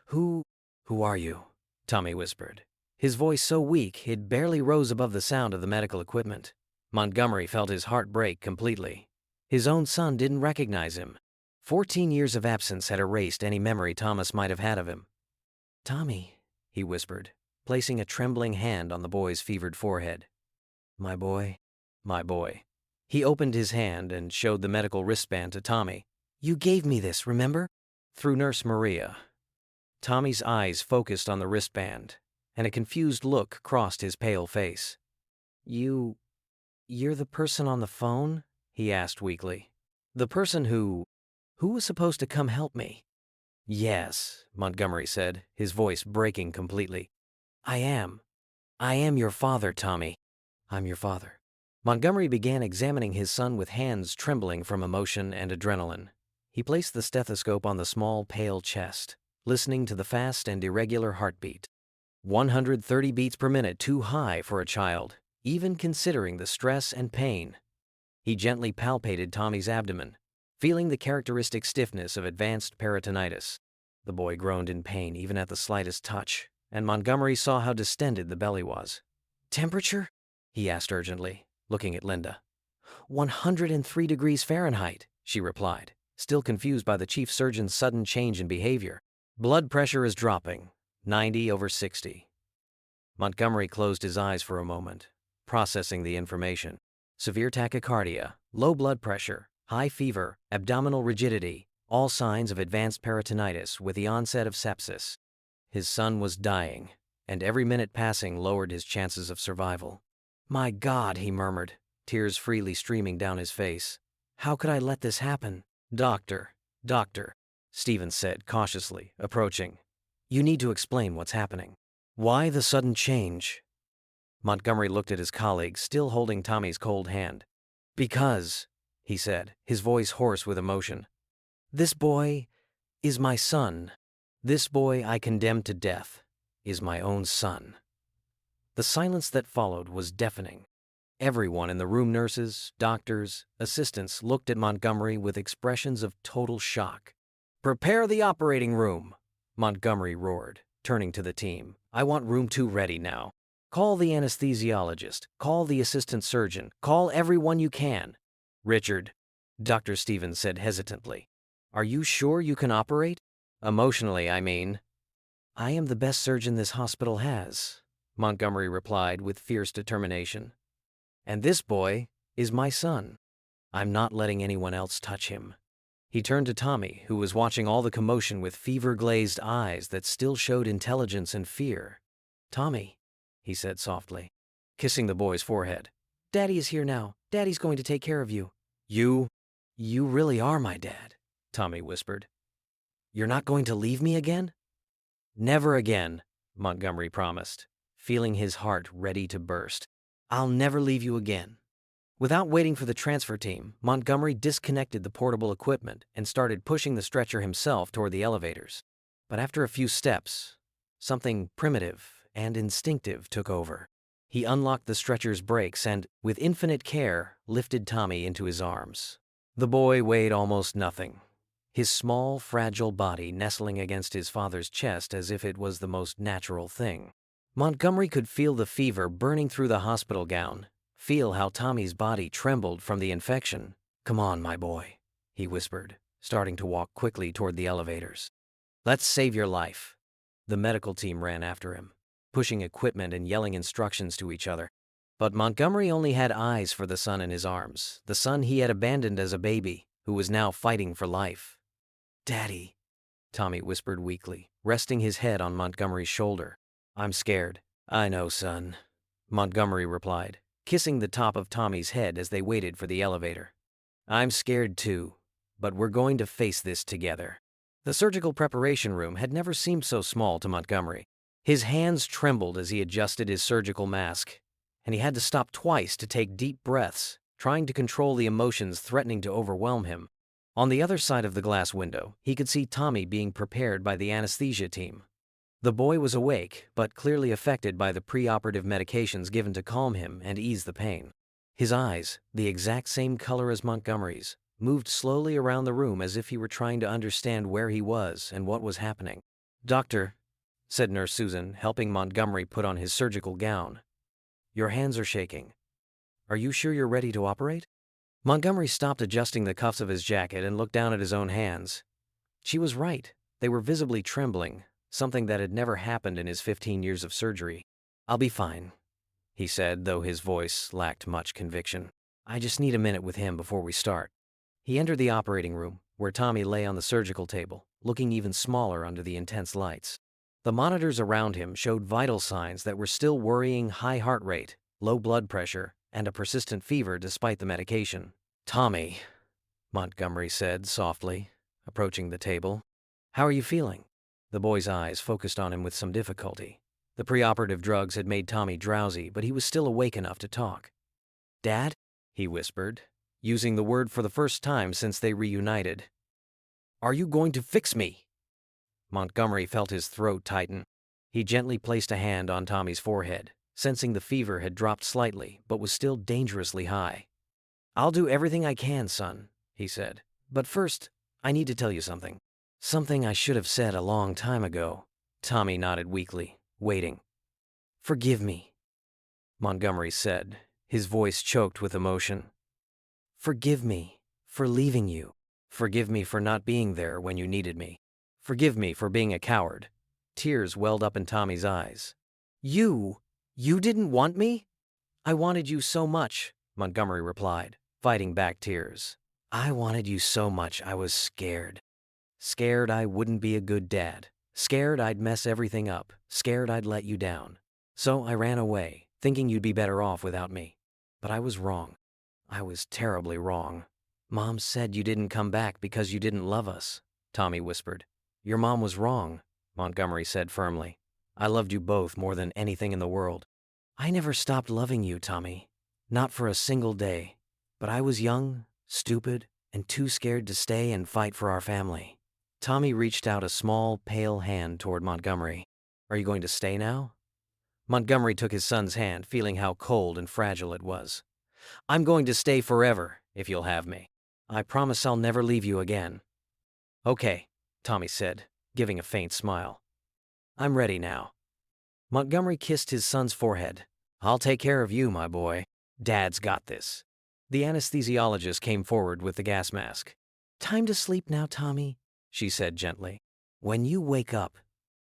Who are you?" Tommy whispered, his voice so weak it barely rose above the sound of the medical equipment. Montgomery felt his heart break completely. His own son didn't recognize him. 14 years of absence had erased any memory Thomas might have had of him. "Tommy," he whispered, placing a trembling hand on the boy's fevered forehead. My boy." He opened his hand and showed the medical wristband to Tommy. "You gave me this, remember?" Through Nurse Maria. Tommy's eyes focused on the wristband, and a confused look crossed his pale face. You're the person on the phone?" he asked weakly. "The person who was supposed to come help me?" "Yes," Montgomery said, his voice breaking completely. I am your father, Tommy. I'm your father." Montgomery began examining his son with hands trembling from emotion and adrenaline. He placed the stethoscope on the small, pale chest, listening to the fast and irregular heartbeat. 130 beats per minute, too high for a child, even considering the stress and pain. He gently palpated Tommy's abdomen, feeling the characteristic stiffness of advanced peritonitis. The boy groaned in pain even at the slightest touch, and Montgomery saw how distended the belly was. "Temperature?" he asked urgently, looking at Linda. 103 degrees Fahrenheit, she replied, still confused by the chief surgeon's sudden change in behavior. "Blood pressure is dropping, 90/60. Montgomery closed his eyes for a moment, processing the information. Severe tachycardia, low blood pressure, high fever, abdominal rigidity, all signs of advanced peritonitis with the onset of sepsis. His son was dying, and every minute passing lowered his chances of survival. "My God," he murmured, tears freely streaming down his face. "How could I let this happen?" Doctor, Stevens said cautiously, approaching. "You need to explain what's happening. Why the sudden change?" Montgomery looked at his colleague, still holding Tommy's cold hand. "Because," he said, his voice hoarse with emotion, "this boy is my son. This boy I condemned to death is my own son." The silence that followed was deafening. Everyone in the room, nurses, doctors, assistants, looked at Montgomery with expressions of total shock. "Prepare the operating room," Montgomery roared, turning to the team. "I want room 2 ready now. Call the anesthesiologist. Call the assistant surgeon. Call everyone you can." "Richard," Dr. Stevens said hesitantly, "are you sure you can operate? Emotionally, I mean." "I am the best surgeon this hospital has," Montgomery replied with fierce determination. "And this boy is my son. I'm not letting anyone else touch him." He turned to Tommy, who was watching all the commotion with fever-glazed eyes that still showed intelligence and fear. "Tommy," he said softly, kissing the boy's forehead. "Daddy is here now. Daddy's going to take care of you." You really are my dad," Tommy whispered. "You're not going to leave me again?" "Never again," Montgomery promised, feeling his heart ready to burst. "I'll never leave you again." Without waiting for the transfer team, Montgomery disconnected the portable equipment and started pushing the stretcher himself toward the elevators. But after a few steps, something primitive and instinctive took over. He unlocked the stretcher's brakes and, with infinite care, lifted Tommy into his arms. The boy weighed almost nothing, his small, fragile body nestling against his father's chest as if it was the most natural thing. Montgomery could feel the fever burning through the hospital gown, feel how Tommy's body trembled from the infection. "Come on, my boy," he whispered, starting to walk quickly toward the elevators. "Let's save your life." The medical team ran after him, pushing equipment and yelling instructions to each other. But Montgomery only had eyes for the son in his arms, the son he had abandoned as a baby, who was now fighting for life. "Daddy," Tommy whispered weakly, resting his head on Montgomery's shoulder. "I'm scared." "I know, son," Montgomery replied, kissing the top of Tommy's head as they waited for the elevator. "I'm scared too, but we're going to face this together." The surgical preparation room had never seemed so small to Montgomery. His hands trembled as he adjusted his surgical mask, and he had to stop twice to take deep breaths, trying to control the emotions threatening to overwhelm him. On the other side of the glass window, he could see Tommy being prepared by the anesthesia team. The boy was awake, but clearly affected by the preoperative medications given to calm him and ease the pain. His eyes, the exact same color as Montgomery's, moved slowly around the room as if he were trying to understand where he was and what was happening. "Doctor," said Nurse Susan, helping Montgomery put on his surgical gown, "your hands are shaking. Are you sure you're ready to operate?" Montgomery stopped adjusting the cuffs of his jacket and looked down at his own hands. She was right. They were visibly trembling, something that had never happened in his 15 years of surgery. "I'll be fine," he said, though his voice lacked much conviction. "I just need a minute with him before we start." He entered the operating room, where Tommy lay on the surgical table, looking even smaller under the intense lights. The monitors around him showed vital signs that were still worrying: high heart rate, low blood pressure, and a persistent fever despite the medication. "Tommy," Montgomery said softly, approaching the table. "How are you feeling?" The boy's eyes focused on him with some difficulty. The preoperative drugs had made Tommy drowsy, but he was still awake enough to talk. "Dad?" he whispered, using the word for the first time since they reunited. "Are you going to fix me?" Montgomery felt his throat tighten. He gently placed a hand on Tommy's forehead, sensing the fever had dropped slightly but was still dangerously high. "I'll do everything I can, son," he said. "But first, I need to tell you something." "Something I should have said a long time ago." Tommy nodded weakly, waiting. "Forgive me," Montgomery said, his voice choked with emotion. "Forgive me for leaving you. Forgive me for not being there when you needed me. Forgive me for being a coward." Tears welled up in Tommy's eyes. You didn't want me?" "I wanted you so much," Montgomery replied, fighting back tears. "I wanted you so much I was scared. Scared I wouldn't be a good dad. Scared I'd mess everything up. Scared I'd let you down. So I ran away, thinking you'd be better off without me. But I was wrong. I was terribly wrong. Mom said you didn't come back because you didn't love us," Tommy whispered. "Your mom was wrong," Montgomery said firmly. "I loved you both more than anything in the world." "I never stopped loving you, Tommy. Not for a single day. But I was young, stupid, and too scared to stay and fight for our family." Tommy reached out a small, pale hand toward Montgomery. "Are you going to stay now?" Montgomery took his son's hand, feeling how cold and fragile it was. "I'm going to stay forever, if you'll have me. I promise I'll never leave you again." "Okay," Tommy said, giving a faint smile. "I'm ready now." Montgomery kissed his son's forehead. "I'll take care of you, my boy. Dad's got this." The anesthesiologist came forward with the gas mask. "Time to sleep now, Tommy," she said gently. "When you wake up,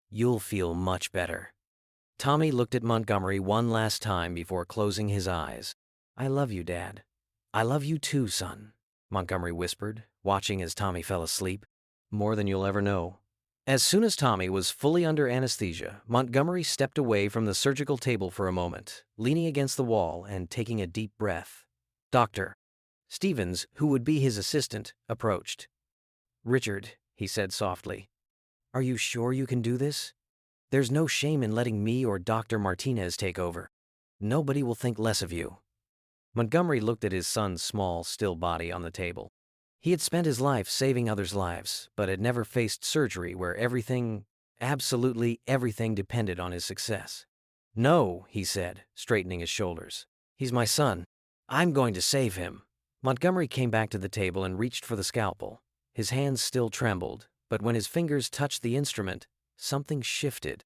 you'll feel much better." Tommy looked at Montgomery one last time before closing his eyes. "I love you, Dad." "I love you too, son," Montgomery whispered, watching as Tommy fell asleep. "More than you'll ever know." As soon as Tommy was fully under anesthesia, Montgomery stepped away from the surgical table for a moment, leaning against the wall and taking a deep breath. Dr. Stevens, who would be his assistant, approached. "Richard," he said softly, "are you sure you can do this? There's no shame in letting me or Dr. Martinez take over. Nobody will think less of you." Montgomery looked at his son's small, still body on the table. He had spent his life saving others' lives, but had never faced surgery where everything, absolutely everything, depended on his success. "No," he said, straightening his shoulders. "He's my son. I'm going to save him." Montgomery came back to the table and reached for the scalpel. His hands still trembled, but when his fingers touched the instrument, something shifted.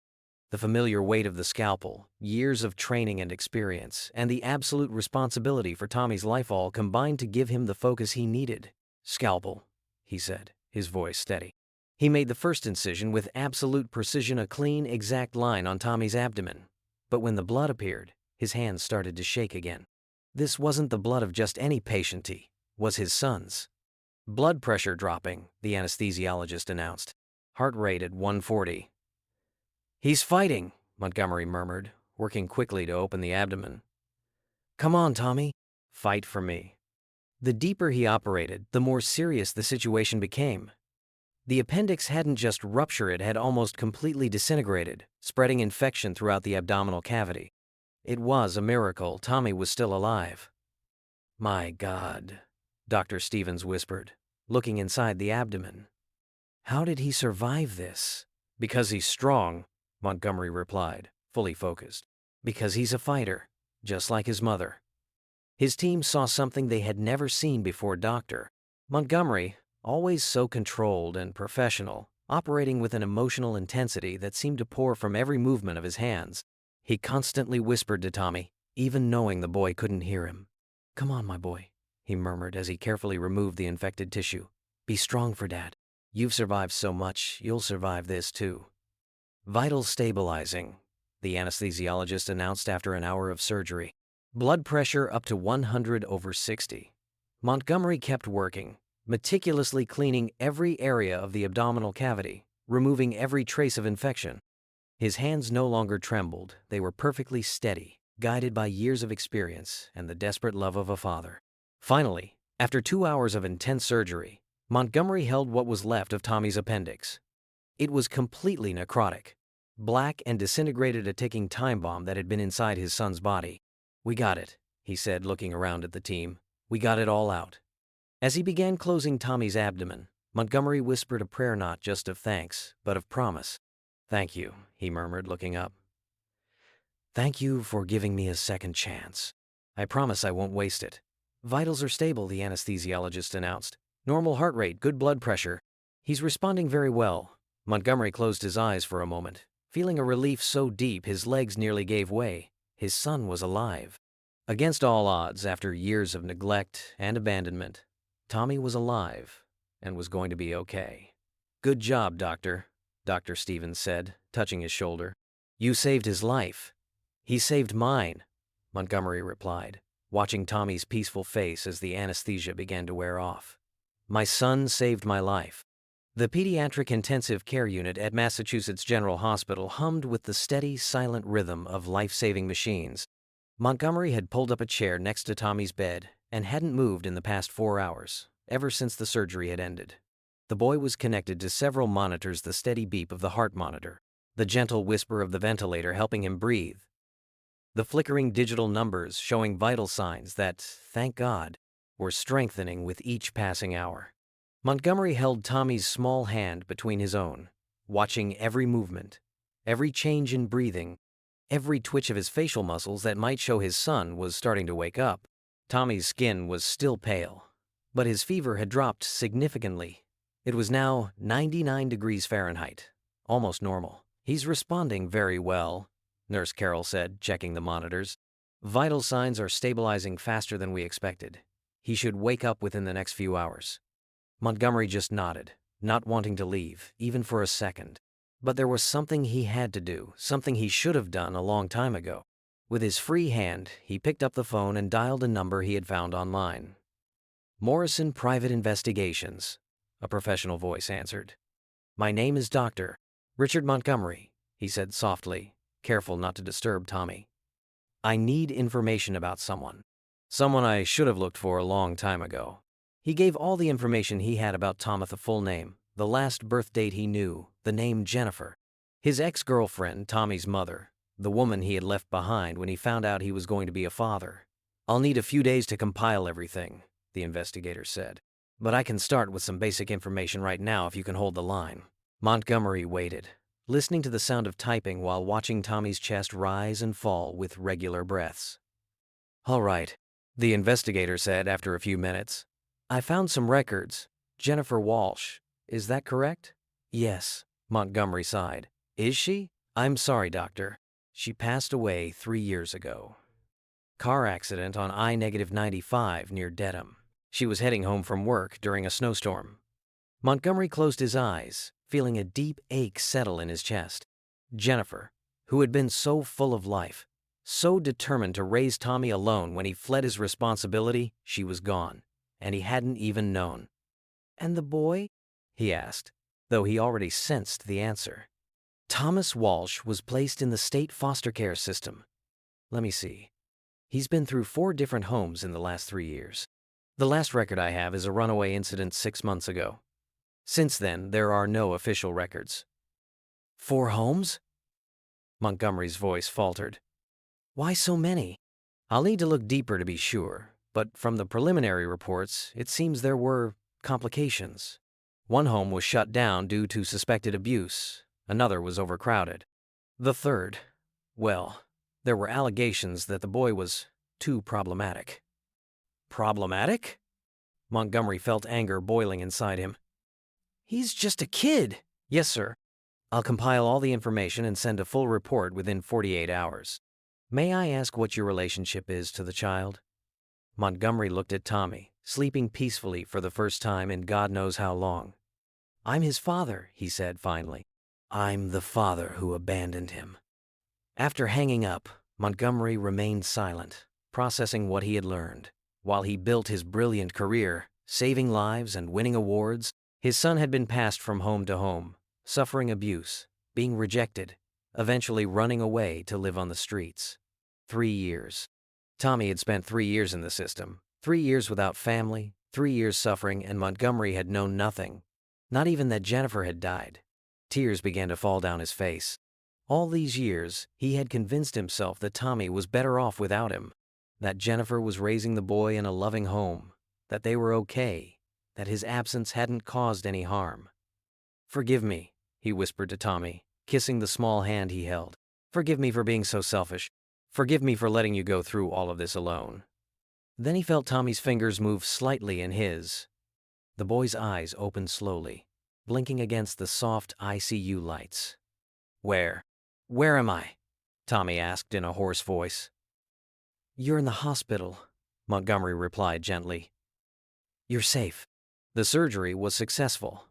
The familiar weight of the scalpel, years of training and experience, and the absolute responsibility for Tommy's life all combined to give him the focus he needed. "Scalpel," he said, his voice steady. He made the first incision with absolute precision, a clean, exact line on Tommy's abdomen. But when the blood appeared, his hands started to shake again. This wasn't the blood of just any patient, he was his son's. "Blood pressure dropping," the anesthesiologist announced. "Heart rate at 140. "He's fighting," Montgomery murmured, working quickly to open the abdomen. "Come on, Tommy. Fight for me." The deeper he operated, the more serious the situation became. The appendix hadn't just ruptured, it had almost completely disintegrated, spreading infection throughout the abdominal cavity. It was a miracle Tommy was still alive. "My God," Dr. Stevens whispered, looking inside the abdomen. "How did he survive this?" "Because he's strong," Montgomery replied, fully focused. "Because he's a fighter, just like his mother." His team saw something they had never seen before. Dr. Montgomery, always so controlled and professional, operating with an emotional intensity that seemed to pour from every movement of his hands. He constantly whispered to Tommy, even knowing the boy couldn't hear him. "Come on, my boy," he murmured as he carefully removed the infected tissue. "Be strong for Dad. You've survived so much, you'll survive this too." "Vital stabilizing," the anesthesiologist announced after an hour of surgery. "Blood pressure up to 100/60. Montgomery kept working, meticulously cleaning every area of the abdominal cavity, removing every trace of infection. His hands no longer trembled, they were perfectly steady, guided by years of experience and the desperate love of a father. Finally, after 2 hours of intense surgery, Montgomery held what was left of Tommy's appendix. It was completely necrotic, black and disintegrated, a ticking time bomb that had been inside his son's body. "We got it," he said, looking around at the team. "We got it all out." As he began closing Tommy's abdomen, Montgomery whispered a prayer not just of thanks, but of promise. "Thank you," he murmured, looking up. "Thank you for giving me a second chance. I promise I won't waste it." "Vitals are stable," the anesthesiologist announced. "Normal heart rate, good blood pressure. He's responding very well." Montgomery closed his eyes for a moment, feeling a relief so deep his legs nearly gave way. His son was alive. Against all odds, after years of neglect and abandonment, Tommy was alive and was going to be okay. "Good job, Doctor," Dr. Stevens said, touching his shoulder. "You saved his life." "He saved mine," Montgomery replied, watching Tommy's peaceful face as the anesthesia began to wear off. "My son saved my life." The pediatric intensive care unit at Massachusetts General Hospital hummed with the steady, silent rhythm of life-saving machines. Montgomery had pulled up a chair next to Tommy's bed and hadn't moved in the past 4 hours, ever since the surgery had ended. The boy was connected to several monitors, the steady beep of the heart monitor, the gentle whisper of the ventilator helping him breathe, the flickering digital numbers showing vital signs that, thank God, were strengthening with each passing hour. Montgomery held Tommy's small hand between his own, watching every movement, every change in breathing, every twitch of his facial muscles that might show his son was starting to wake up. Tommy's skin was still pale, but his fever had dropped significantly. It was now 99 degrees Fahrenheit, almost normal. "He's responding very well," Nurse Carol said, checking the monitors. "Vital signs are stabilizing faster than we expected. He should wake up within the next few hours." Montgomery just nodded, not wanting to leave, even for a second. But there was something he had to do, something he should have done a long time ago. With his free hand, he picked up the phone and dialed a number he had found online. "Morrison Private Investigations," a professional voice answered. "My name is Dr. Richard Montgomery," he said softly, careful not to disturb Tommy. "I need information about someone. Someone I should have looked for a long time ago." He gave all the information he had about Thomas, the full name, the last birth date he knew, the name Jennifer. His ex-girlfriend, Tommy's mother, the woman he had left behind when he found out he was going to be a father. "I'll need a few days to compile everything," the investigator said. "But I can start with some basic information right now if you can hold the line." Montgomery waited, listening to the sound of typing while watching Tommy's chest rise and fall with regular breaths. "All right," the investigator said after a few minutes. "I found some records. Jennifer Walsh, is that correct?" "Yes," Montgomery sighed. "Is she? I'm sorry, doctor. She passed away 3 years ago. Car accident on I-95 near Dedham. She was heading home from work during a snowstorm." Montgomery closed his eyes, feeling a deep ache settle in his chest. Jennifer, who had been so full of life, so determined to raise Tommy alone when he fled his responsibility, she was gone, and he hadn't even known. "And the boy?" he asked, though he already sensed the answer. "Thomas Walsh was placed in the state foster care system. Let me see. He's been through 4 different homes in the last 3 years. The last record I have is a runaway incident 6 months ago. Since then, there are no official records." "4 homes?" Montgomery's voice faltered. "Why so many?" "I'll need to look deeper to be sure, but from the preliminary reports, it seems there were complications. One home was shut down due to suspected abuse. Another was overcrowded. The third, well, there were allegations that the boy was too problematic." "Problematic?" Montgomery felt anger boiling inside him. "He's just a kid." "Yes, sir. I'll compile all the information and send a full report within 48 hours. May I ask what your relationship is to the child?" Montgomery looked at Tommy, sleeping peacefully for the first time in God knows how long. "I'm his father," he said finally. "I'm the father who abandoned him." After hanging up, Montgomery remained silent, processing what he had learned. While he built his brilliant career, saving lives and winning awards, his son had been passed from home to home, suffering abuse, being rejected, eventually running away to live on the streets. 3 years. Tommy had spent 3 years in the system, 3 years without family, 3 years suffering, and Montgomery had known nothing. Not even that Jennifer had died. Tears began to fall down his face. All these years, he had convinced himself that Tommy was better off without him, that Jennifer was raising the boy in a loving home, that they were okay, that his absence hadn't caused any harm. "Forgive me," he whispered to Tommy, kissing the small hand he held. "Forgive me for being so selfish. Forgive me for letting you go through all of this alone." Then he felt Tommy's fingers move slightly in his. The boy's eyes opened slowly, blinking against the soft ICU lights. Where am I?" Tommy asked in a hoarse voice. "You're in the hospital," Montgomery replied gently. "You're safe." The surgery was successful.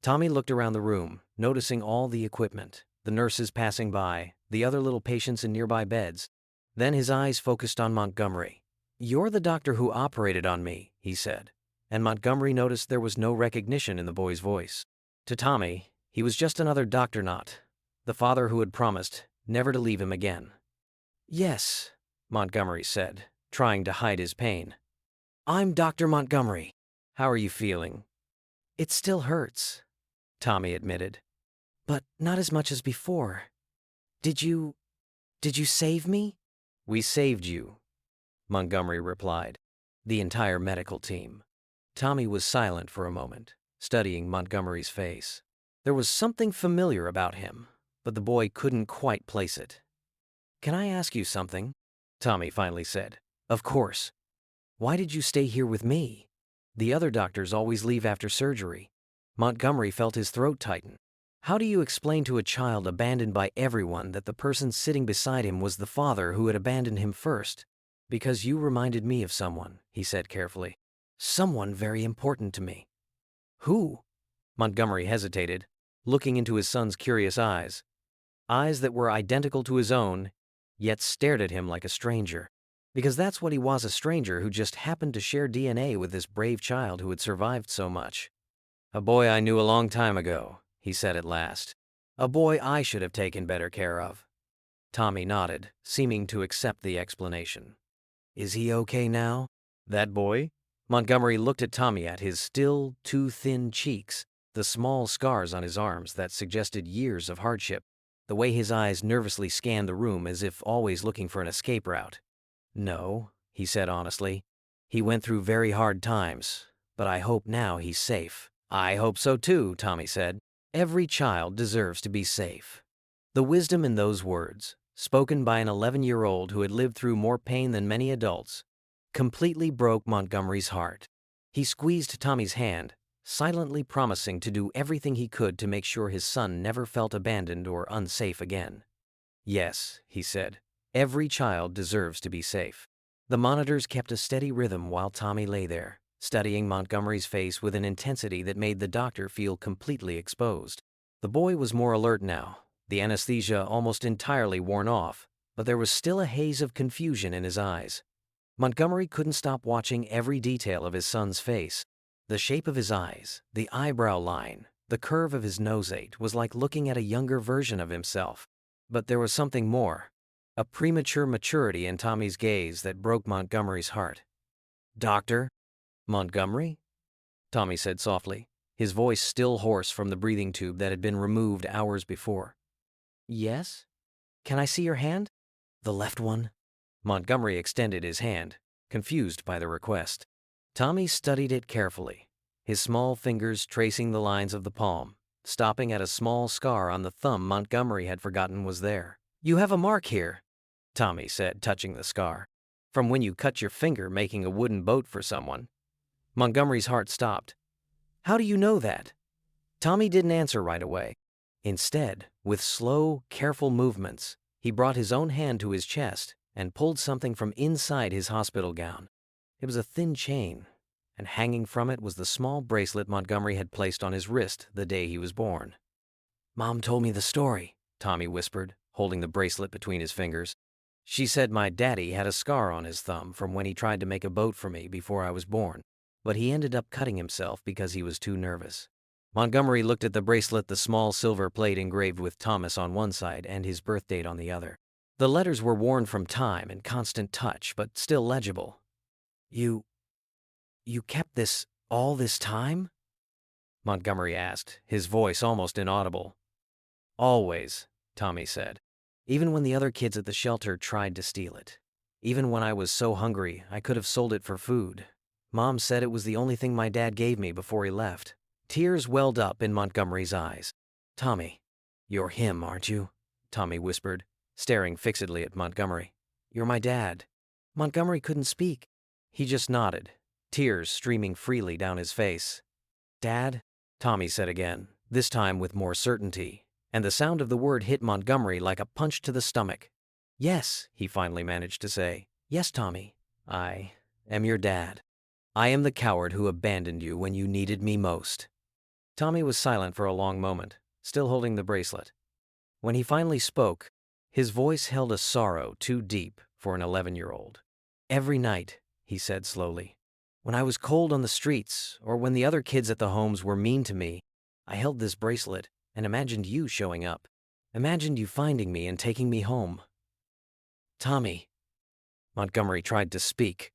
Tommy looked around the room, noticing all the equipment, the nurses passing by, the other little patients in nearby beds. Then his eyes focused on Montgomery. "You're the doctor who operated on me," he said, and Montgomery noticed there was no recognition in the boy's voice. To Tommy, he was just another doctor, not the father who had promised never to leave him again. "Yes," Montgomery said, trying to hide his pain. "I'm Dr. Montgomery. How are you feeling?" "It still hurts," Tommy admitted. "But not as much as before. Did you save me?" "We saved you," Montgomery replied. "The entire medical team." Tommy was silent for a moment, studying Montgomery's face. There was something familiar about him, but the boy couldn't quite place it. "Can I ask you something?" Tommy finally said. "Of course. Why did you stay here with me? The other doctors always leave after surgery." Montgomery felt his throat tighten. How do you explain to a child abandoned by everyone that the person sitting beside him was the father who had abandoned him first? Because you reminded me of someone, he said carefully. Someone very important to me. Who? Montgomery hesitated, looking into his son's curious eyes. Eyes that were identical to his own, yet stared at him like a stranger. Because that's what he was, a stranger who just happened to share DNA with this brave child who had survived so much. A boy I knew a long time ago, he said at last. A boy I should have taken better care of. Tommy nodded, seeming to accept the explanation. Is he okay now? That boy? Montgomery looked at Tommy, at his still, too thin cheeks, the small scars on his arms that suggested years of hardship, the way his eyes nervously scanned the room as if always looking for an escape route. No, he said honestly. He went through very hard times, but I hope now he's safe. I hope so too, Tommy said. Every child deserves to be safe. The wisdom in those words, spoken by an 11-year-old who had lived through more pain than many adults, completely broke Montgomery's heart. He squeezed Tommy's hand, silently promising to do everything he could to make sure his son never felt abandoned or unsafe again. Yes, he said, every child deserves to be safe. The monitors kept a steady rhythm while Tommy lay there, studying Montgomery's face with an intensity that made the doctor feel completely exposed. The boy was more alert now, the anesthesia almost entirely worn off, but there was still a haze of confusion in his eyes. Montgomery couldn't stop watching every detail of his son's face. The shape of his eyes, the eyebrow line, the curve of his nosate was like looking at a younger version of himself. But there was something more, a premature maturity in Tommy's gaze that broke Montgomery's heart. Doctor? Montgomery? Tommy said softly, his voice still hoarse from the breathing tube that had been removed hours before. Yes? Can I see your hand? The left one? Montgomery extended his hand, confused by the request. Tommy studied it carefully, his small fingers tracing the lines of the palm, stopping at a small scar on the thumb Montgomery had forgotten was there. You have a mark here, Tommy said, touching the scar. From when you cut your finger making a wooden boat for someone. Montgomery's heart stopped. How do you know that? Tommy didn't answer right away. Instead, with slow, careful movements, he brought his own hand to his chest and pulled something from inside his hospital gown. It was a thin chain, and hanging from it was the small bracelet Montgomery had placed on his wrist the day he was born. Mom told me the story, Tommy whispered, holding the bracelet between his fingers. She said my daddy had a scar on his thumb from when he tried to make a boat for me before I was born, but he ended up cutting himself because he was too nervous. Montgomery looked at the bracelet, the small silver plate engraved with Thomas on one side and his birth date on the other. The letters were worn from time and constant touch, but still legible. You kept this all this time? Montgomery asked, his voice almost inaudible. Always, Tommy said. Even when the other kids at the shelter tried to steal it. Even when I was so hungry I could have sold it for food. Mom said it was the only thing my dad gave me before he left. Tears welled up in Montgomery's eyes. Tommy, you're him, aren't you? Tommy whispered, staring fixedly at Montgomery. You're my dad. Montgomery couldn't speak. He just nodded, tears streaming freely down his face. Dad? Tommy said again, this time with more certainty, and the sound of the word hit Montgomery like a punch to the stomach. Yes, he finally managed to say. Yes, Tommy. I am your dad. I am the coward who abandoned you when you needed me most. Tommy was silent for a long moment, still holding the bracelet. When he finally spoke, his voice held a sorrow too deep for an 11-year-old. Every night, he said slowly, when I was cold on the streets or when the other kids at the homes were mean to me, I held this bracelet and imagined you showing up. Imagined you finding me and taking me home. Tommy. Montgomery tried to speak,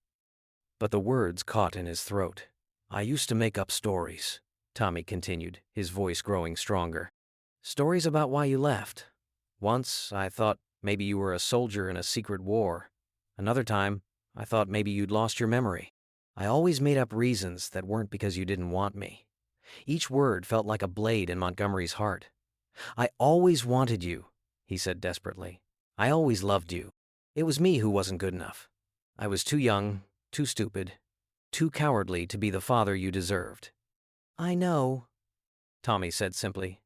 but the words caught in his throat. I used to make up stories, Tommy continued, his voice growing stronger. Stories about why you left. Once, I thought maybe you were a soldier in a secret war. Another time, I thought maybe you'd lost your memory. I always made up reasons that weren't because you didn't want me. Each word felt like a blade in Montgomery's heart. I always wanted you, he said desperately. I always loved you. It was me who wasn't good enough. I was too young, too stupid, too cowardly to be the father you deserved. I know, Tommy said simply.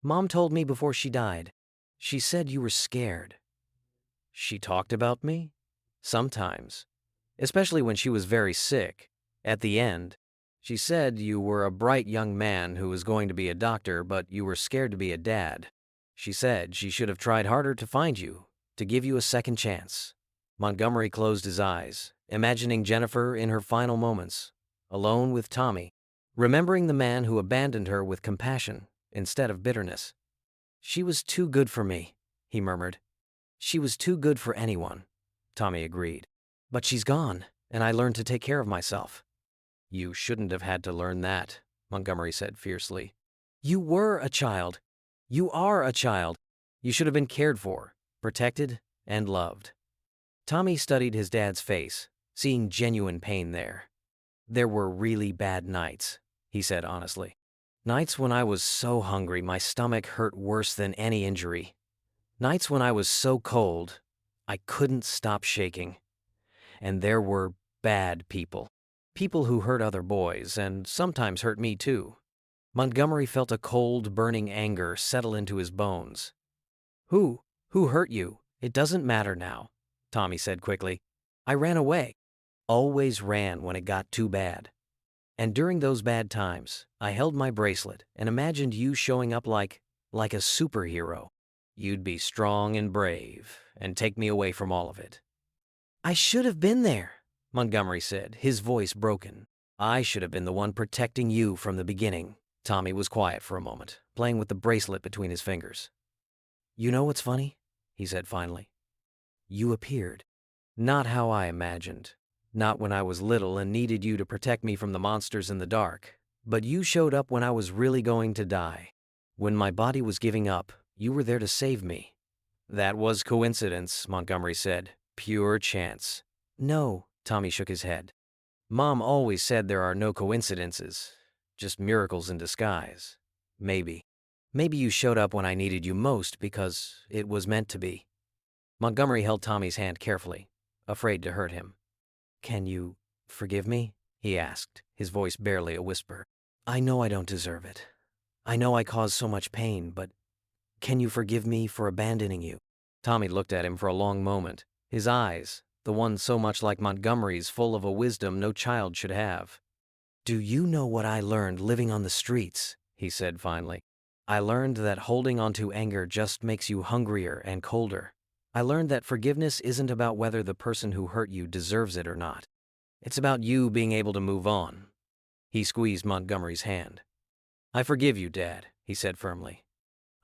Mom told me before she died. She said you were scared. She talked about me? Sometimes. Especially when she was very sick. At the end, she said you were a bright young man who was going to be a doctor, but you were scared to be a dad. She said she should have tried harder to find you, to give you a second chance. Montgomery closed his eyes, imagining Jennifer in her final moments, alone with Tommy, remembering the man who abandoned her with compassion instead of bitterness. She was too good for me, he murmured. She was too good for anyone, Tommy agreed. But she's gone, and I learned to take care of myself. You shouldn't have had to learn that, Montgomery said fiercely. You were a child. You are a child. You should have been cared for, protected, and loved. Tommy studied his dad's face, seeing genuine pain there. There were really bad nights, he said honestly. Nights when I was so hungry my stomach hurt worse than any injury. Nights when I was so cold, I couldn't stop shaking. And there were bad people. People who hurt other boys, and sometimes hurt me too. Montgomery felt a cold, burning anger settle into his bones. Who hurt you? It doesn't matter now, Tommy said quickly. I ran away. Always ran when it got too bad. And during those bad times, I held my bracelet and imagined you showing up like a superhero. You'd be strong and brave and take me away from all of it. I should have been there, Montgomery said, his voice broken. I should have been the one protecting you from the beginning. Tommy was quiet for a moment, playing with the bracelet between his fingers. You know what's funny? He said finally. You appeared. Not how I imagined. Not when I was little and needed you to protect me from the monsters in the dark. But you showed up when I was really going to die. When my body was giving up, you were there to save me. That was coincidence, Montgomery said. Pure chance. No, Tommy shook his head. Mom always said there are no coincidences, just miracles in disguise. Maybe you showed up when I needed you most because it was meant to be. Montgomery held Tommy's hand carefully, afraid to hurt him. Can you forgive me? He asked, his voice barely a whisper. I know I don't deserve it. I know I caused so much pain, but can you forgive me for abandoning you? Tommy looked at him for a long moment, his eyes, the one so much like Montgomery's, full of a wisdom no child should have. Do you know what I learned living on the streets? He said finally. I learned that holding onto anger just makes you hungrier and colder. I learned that forgiveness isn't about whether the person who hurt you deserves it or not. It's about you being able to move on. He squeezed Montgomery's hand. I forgive you, Dad, he said firmly.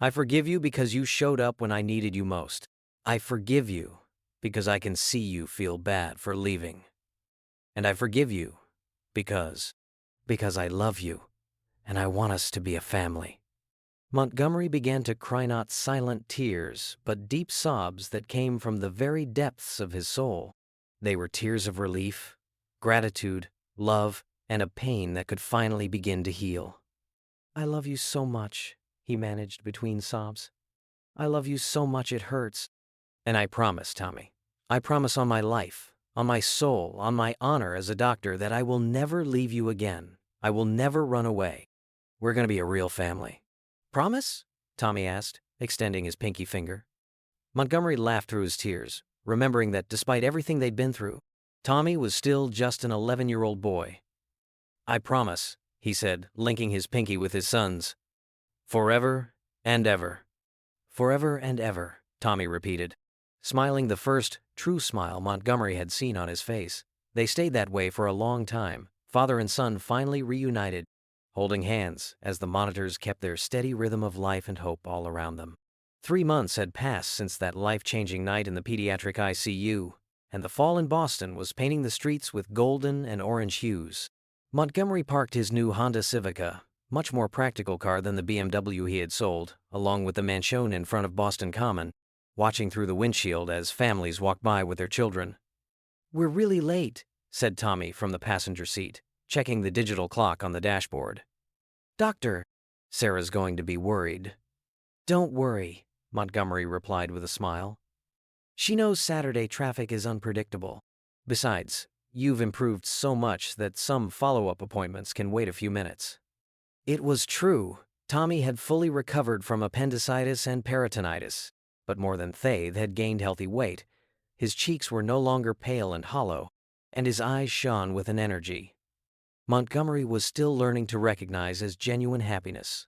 I forgive you because you showed up when I needed you most. I forgive you because I can see you feel bad for leaving. And I forgive you because I love you, and I want us to be a family. Montgomery began to cry not silent tears, but deep sobs that came from the very depths of his soul. They were tears of relief, gratitude, love, and a pain that could finally begin to heal. I love you so much, he managed between sobs. I love you so much it hurts. And I promise, Tommy, I promise on my life, on my soul, on my honor as a doctor that I will never leave you again. I will never run away. We're going to be a real family. Promise? Tommy asked, extending his pinky finger. Montgomery laughed through his tears, remembering that despite everything they'd been through, Tommy was still just an 11-year-old boy. I promise, he said, linking his pinky with his son's. Forever and ever. Forever and ever, Tommy repeated, smiling the first true smile Montgomery had seen on his face. They stayed that way for a long time, father and son finally reunited, holding hands as the monitors kept their steady rhythm of life and hope all around them. 3 months had passed since that life-changing night in the pediatric ICU, and the fall in Boston was painting the streets with golden and orange hues. Montgomery parked his new Honda Civica, much more practical car than the BMW he had sold, along with the Mansion in front of Boston Common, watching through the windshield as families walked by with their children. We're really late, said Tommy from the passenger seat, checking the digital clock on the dashboard. Doctor, Sarah's going to be worried. Don't worry, Montgomery replied with a smile. She knows Saturday traffic is unpredictable. Besides, you've improved so much that some follow-up appointments can wait a few minutes. It was true, Tommy had fully recovered from appendicitis and peritonitis, but more than Thade had gained healthy weight. His cheeks were no longer pale and hollow, and his eyes shone with an energy Montgomery was still learning to recognize as genuine happiness.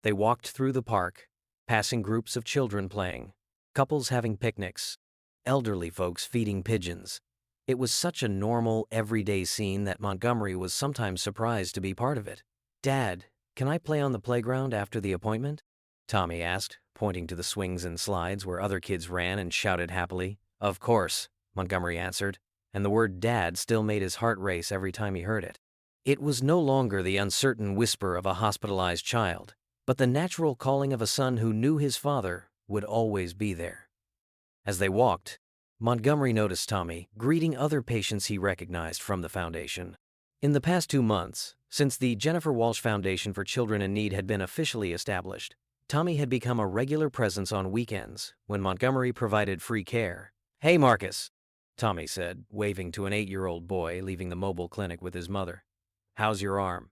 They walked through the park, passing groups of children playing, couples having picnics, elderly folks feeding pigeons. It was such a normal, everyday scene that Montgomery was sometimes surprised to be part of it. "Dad, can I play on the playground after the appointment?" Tommy asked, pointing to the swings and slides where other kids ran and shouted happily. "Of course," Montgomery answered, and the word "Dad" still made his heart race every time he heard it. It was no longer the uncertain whisper of a hospitalized child, but the natural calling of a son who knew his father would always be there. As they walked, Montgomery noticed Tommy greeting other patients he recognized from the foundation. In the past 2 months, since the Jennifer Walsh Foundation for Children in Need had been officially established, Tommy had become a regular presence on weekends when Montgomery provided free care. "Hey, Marcus," Tommy said, waving to an 8-year-old boy leaving the mobile clinic with his mother. "How's your arm?"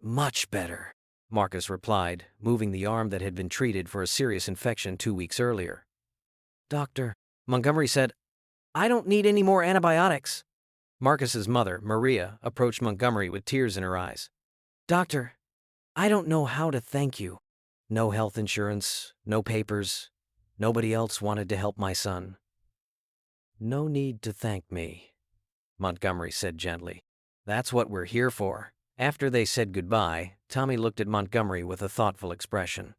"Much better," Marcus replied, moving the arm that had been treated for a serious infection 2 weeks earlier. "Doctor," Montgomery said, "I don't need any more antibiotics." Marcus's mother, Maria, approached Montgomery with tears in her eyes. "Doctor, I don't know how to thank you. No health insurance, no papers. Nobody else wanted to help my son." "No need to thank me," Montgomery said gently. "That's what we're here for." After they said goodbye, Tommy looked at Montgomery with a thoughtful expression.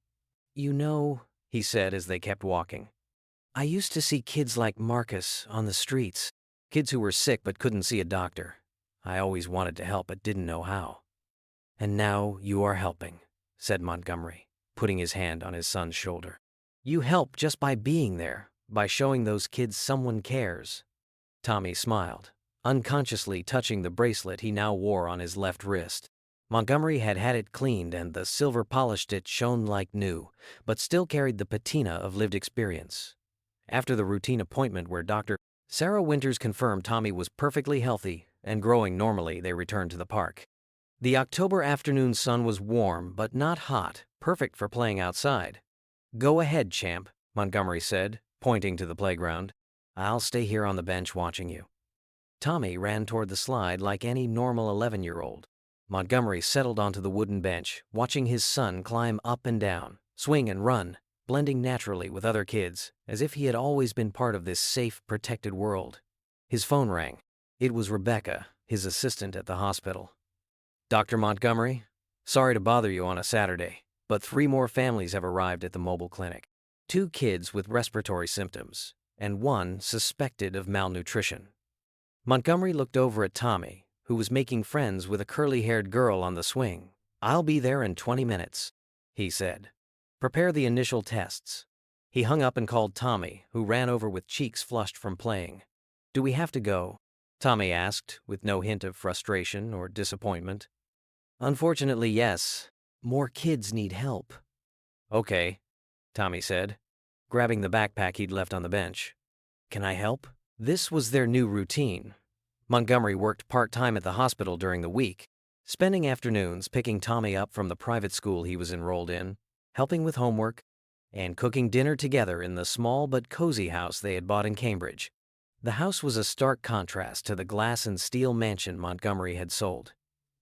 "You know," he said as they kept walking, "I used to see kids like Marcus on the streets, kids who were sick but couldn't see a doctor. I always wanted to help but didn't know how. And now you are helping," said Montgomery, putting his hand on his son's shoulder. "You help just by being there, by showing those kids someone cares." Tommy smiled, unconsciously touching the bracelet he now wore on his left wrist. Montgomery had had it cleaned and the silver polished it shone like new, but still carried the patina of lived experience. After the routine appointment where Dr. Sarah Winters confirmed Tommy was perfectly healthy and growing normally, they returned to the park. The October afternoon sun was warm but not hot, perfect for playing outside. "Go ahead, champ," Montgomery said, pointing to the playground. "I'll stay here on the bench watching you." Tommy ran toward the slide like any normal 11-year-old. Montgomery settled onto the wooden bench, watching his son climb up and down, swing and run, blending naturally with other kids, as if he had always been part of this safe, protected world. His phone rang. It was Rebecca, his assistant at the hospital. "Dr. Montgomery, sorry to bother you on a Saturday, but 3 more families have arrived at the mobile clinic. 2 kids with respiratory symptoms, and 1 suspected of malnutrition." Montgomery looked over at Tommy, who was making friends with a curly-haired girl on the swing. "I'll be there in 20 minutes, he said. "Prepare the initial tests." He hung up and called Tommy, who ran over with cheeks flushed from playing. "Do we have to go?" Tommy asked, with no hint of frustration or disappointment. "Unfortunately, yes. More kids need help." "Okay," Tommy said, grabbing the backpack he'd left on the bench. "Can I help?" This was their new routine. Montgomery worked part-time at the hospital during the week, spending afternoons picking Tommy up from the private school he was enrolled in, helping with homework, and cooking dinner together in the small but cozy house they had bought in Cambridge. The house was a stark contrast to the glass and steel mansion Montgomery had sold.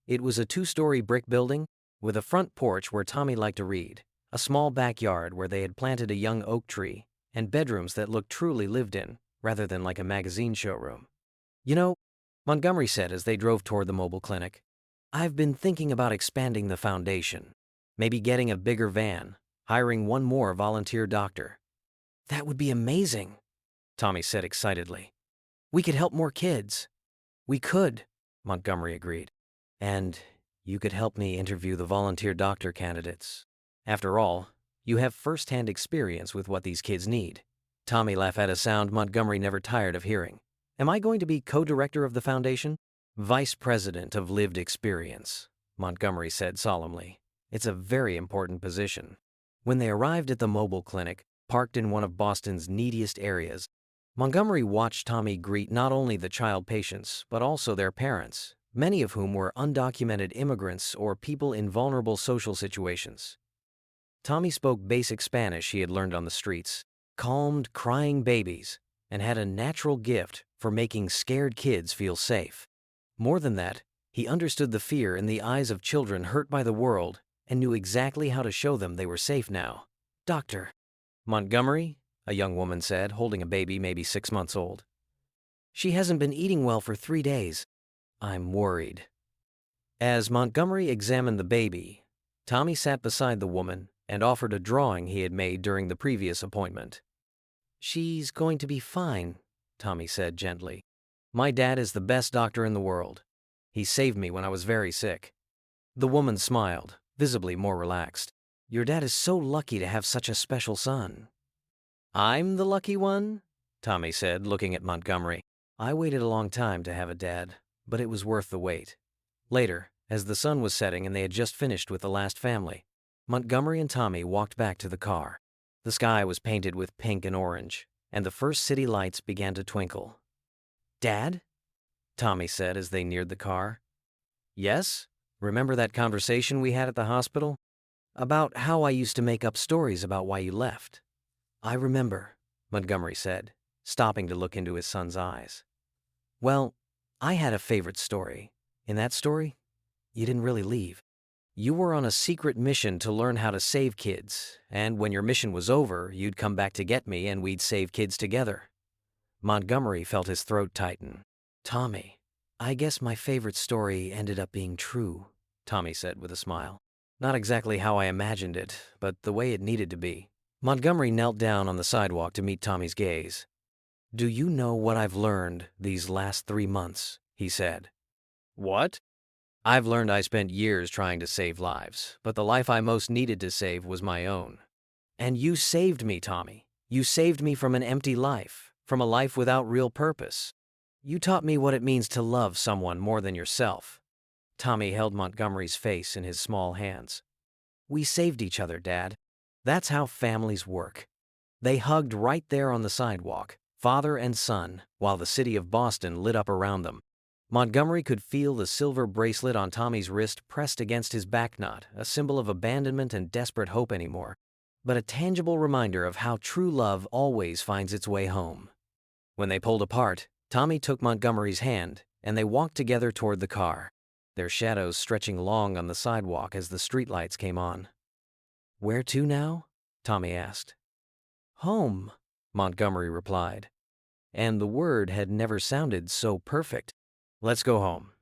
It was a 2-story brick building with a front porch where Tommy liked to read, a small backyard where they had planted a young oak tree, and bedrooms that looked truly lived in, rather than like a magazine showroom. "You know," Montgomery said as they drove toward the mobile clinic, "I've been thinking about expanding the foundation. Maybe getting a bigger van, hiring 1 more volunteer doctor." "That would be amazing," Tommy said excitedly. "We could help more kids." "We could," Montgomery agreed. "And you could help me interview the volunteer doctor candidates. After all, you have first-hand experience with what these kids need." Tommy laughed at a sound Montgomery never tired of hearing. "Am I going to be co-director of the foundation?" "Vice President of Lived Experience," Montgomery said solemnly. "It's a very important position." When they arrived at the mobile clinic, parked in one of Boston's neediest areas, Montgomery watched Tommy greet not only the child patients, but also their parents, many of whom were undocumented immigrants or people in vulnerable social situations. Tommy spoke basic Spanish he had learned on the streets, calmed crying babies, and had a natural gift for making scared kids feel safe. More than that, he understood the fear in the eyes of children hurt by the world and knew exactly how to show them they were safe now. "Doctor." "Montgomery?" a young woman said, holding a baby maybe 6 months old. "She hasn't been eating well for 3 days. I'm worried." As Montgomery examined the baby, Tommy sat beside the woman and offered a drawing he had made during the previous appointment. "She's going to be fine," Tommy said gently. "My dad is the best doctor in the world. He saved me when I was very sick." The woman smiled, visibly more relaxed. "Your dad is so lucky to have such a special son." "I'm the lucky one?" Tommy said, looking at Montgomery. "I waited a long time to have a dad, but it was worth the wait." Later, as the sun was setting and they had just finished with the last family, Montgomery and Tommy walked back to the car. The sky was painted with pink and orange, and the first city lights began to twinkle. "Dad?" Tommy said as they neared the car. "Yes? Remember that conversation we had at the hospital? About how I used to make up stories about why you left?" "I remember," Montgomery said, stopping to look into his son's eyes. "Well, I had a favorite story. In that story, you didn't really leave. You were on a secret mission to learn how to save kids, and when your mission was over, you'd come back to get me and we'd save kids together." Montgomery felt his throat tighten. "Tommy, I guess my favorite story ended up being true," Tommy said with a smile. "Not exactly how I imagined it, but the way it needed to be." Montgomery knelt down on the sidewalk to meet Tommy's gaze. "Do you know what I've learned these last 3 months?" he said. "What?" "I've learned I spent years trying to save lives, but the life I most needed to save was my own." "And you saved me, Tommy. You saved me from an empty life, from a life without real purpose. You taught me what it means to love someone more than yourself." Tommy held Montgomery's face in his small hands. "We saved each other, Dad. That's how families work." They hugged right there on the sidewalk, father and son, while the city of Boston lit up around them. Montgomery could feel the silver bracelet on Tommy's wrist pressed against his back, not a symbol of abandonment and desperate hope anymore, but a tangible reminder of how true love always finds its way home. When they pulled apart, Tommy took Montgomery's hand, and they walked together toward the car, their shadows stretching long on the sidewalk as the streetlights came on. "Where to now?" Tommy asked. "Home," Montgomery replied, and the word had never sounded so perfect. "Let's go home."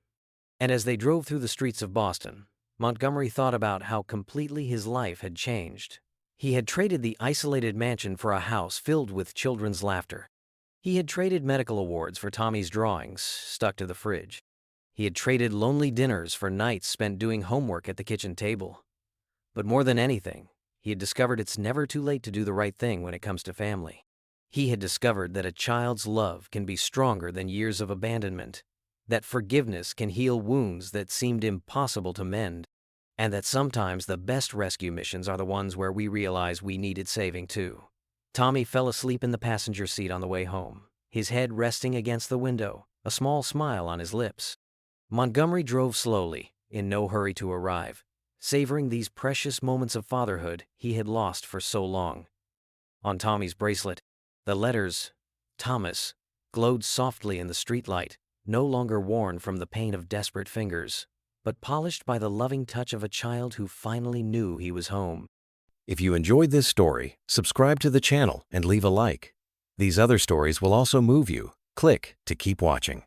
And as they drove through the streets of Boston, Montgomery thought about how completely his life had changed. He had traded the isolated mansion for a house filled with children's laughter. He had traded medical awards for Tommy's drawings stuck to the fridge. He had traded lonely dinners for nights spent doing homework at the kitchen table. But more than anything, he had discovered it's never too late to do the right thing when it comes to family. He had discovered that a child's love can be stronger than years of abandonment, that forgiveness can heal wounds that seemed impossible to mend, and that sometimes the best rescue missions are the ones where we realize we needed saving too. Tommy fell asleep in the passenger seat on the way home, his head resting against the window, a small smile on his lips. Montgomery drove slowly, in no hurry to arrive, savoring these precious moments of fatherhood he had lost for so long. On Tommy's bracelet, the letters, Thomas, glowed softly in the streetlight, no longer worn from the pain of desperate fingers, but polished by the loving touch of a child who finally knew he was home. If you enjoyed this story, subscribe to the channel and leave a like. These other stories will also move you. Click to keep watching.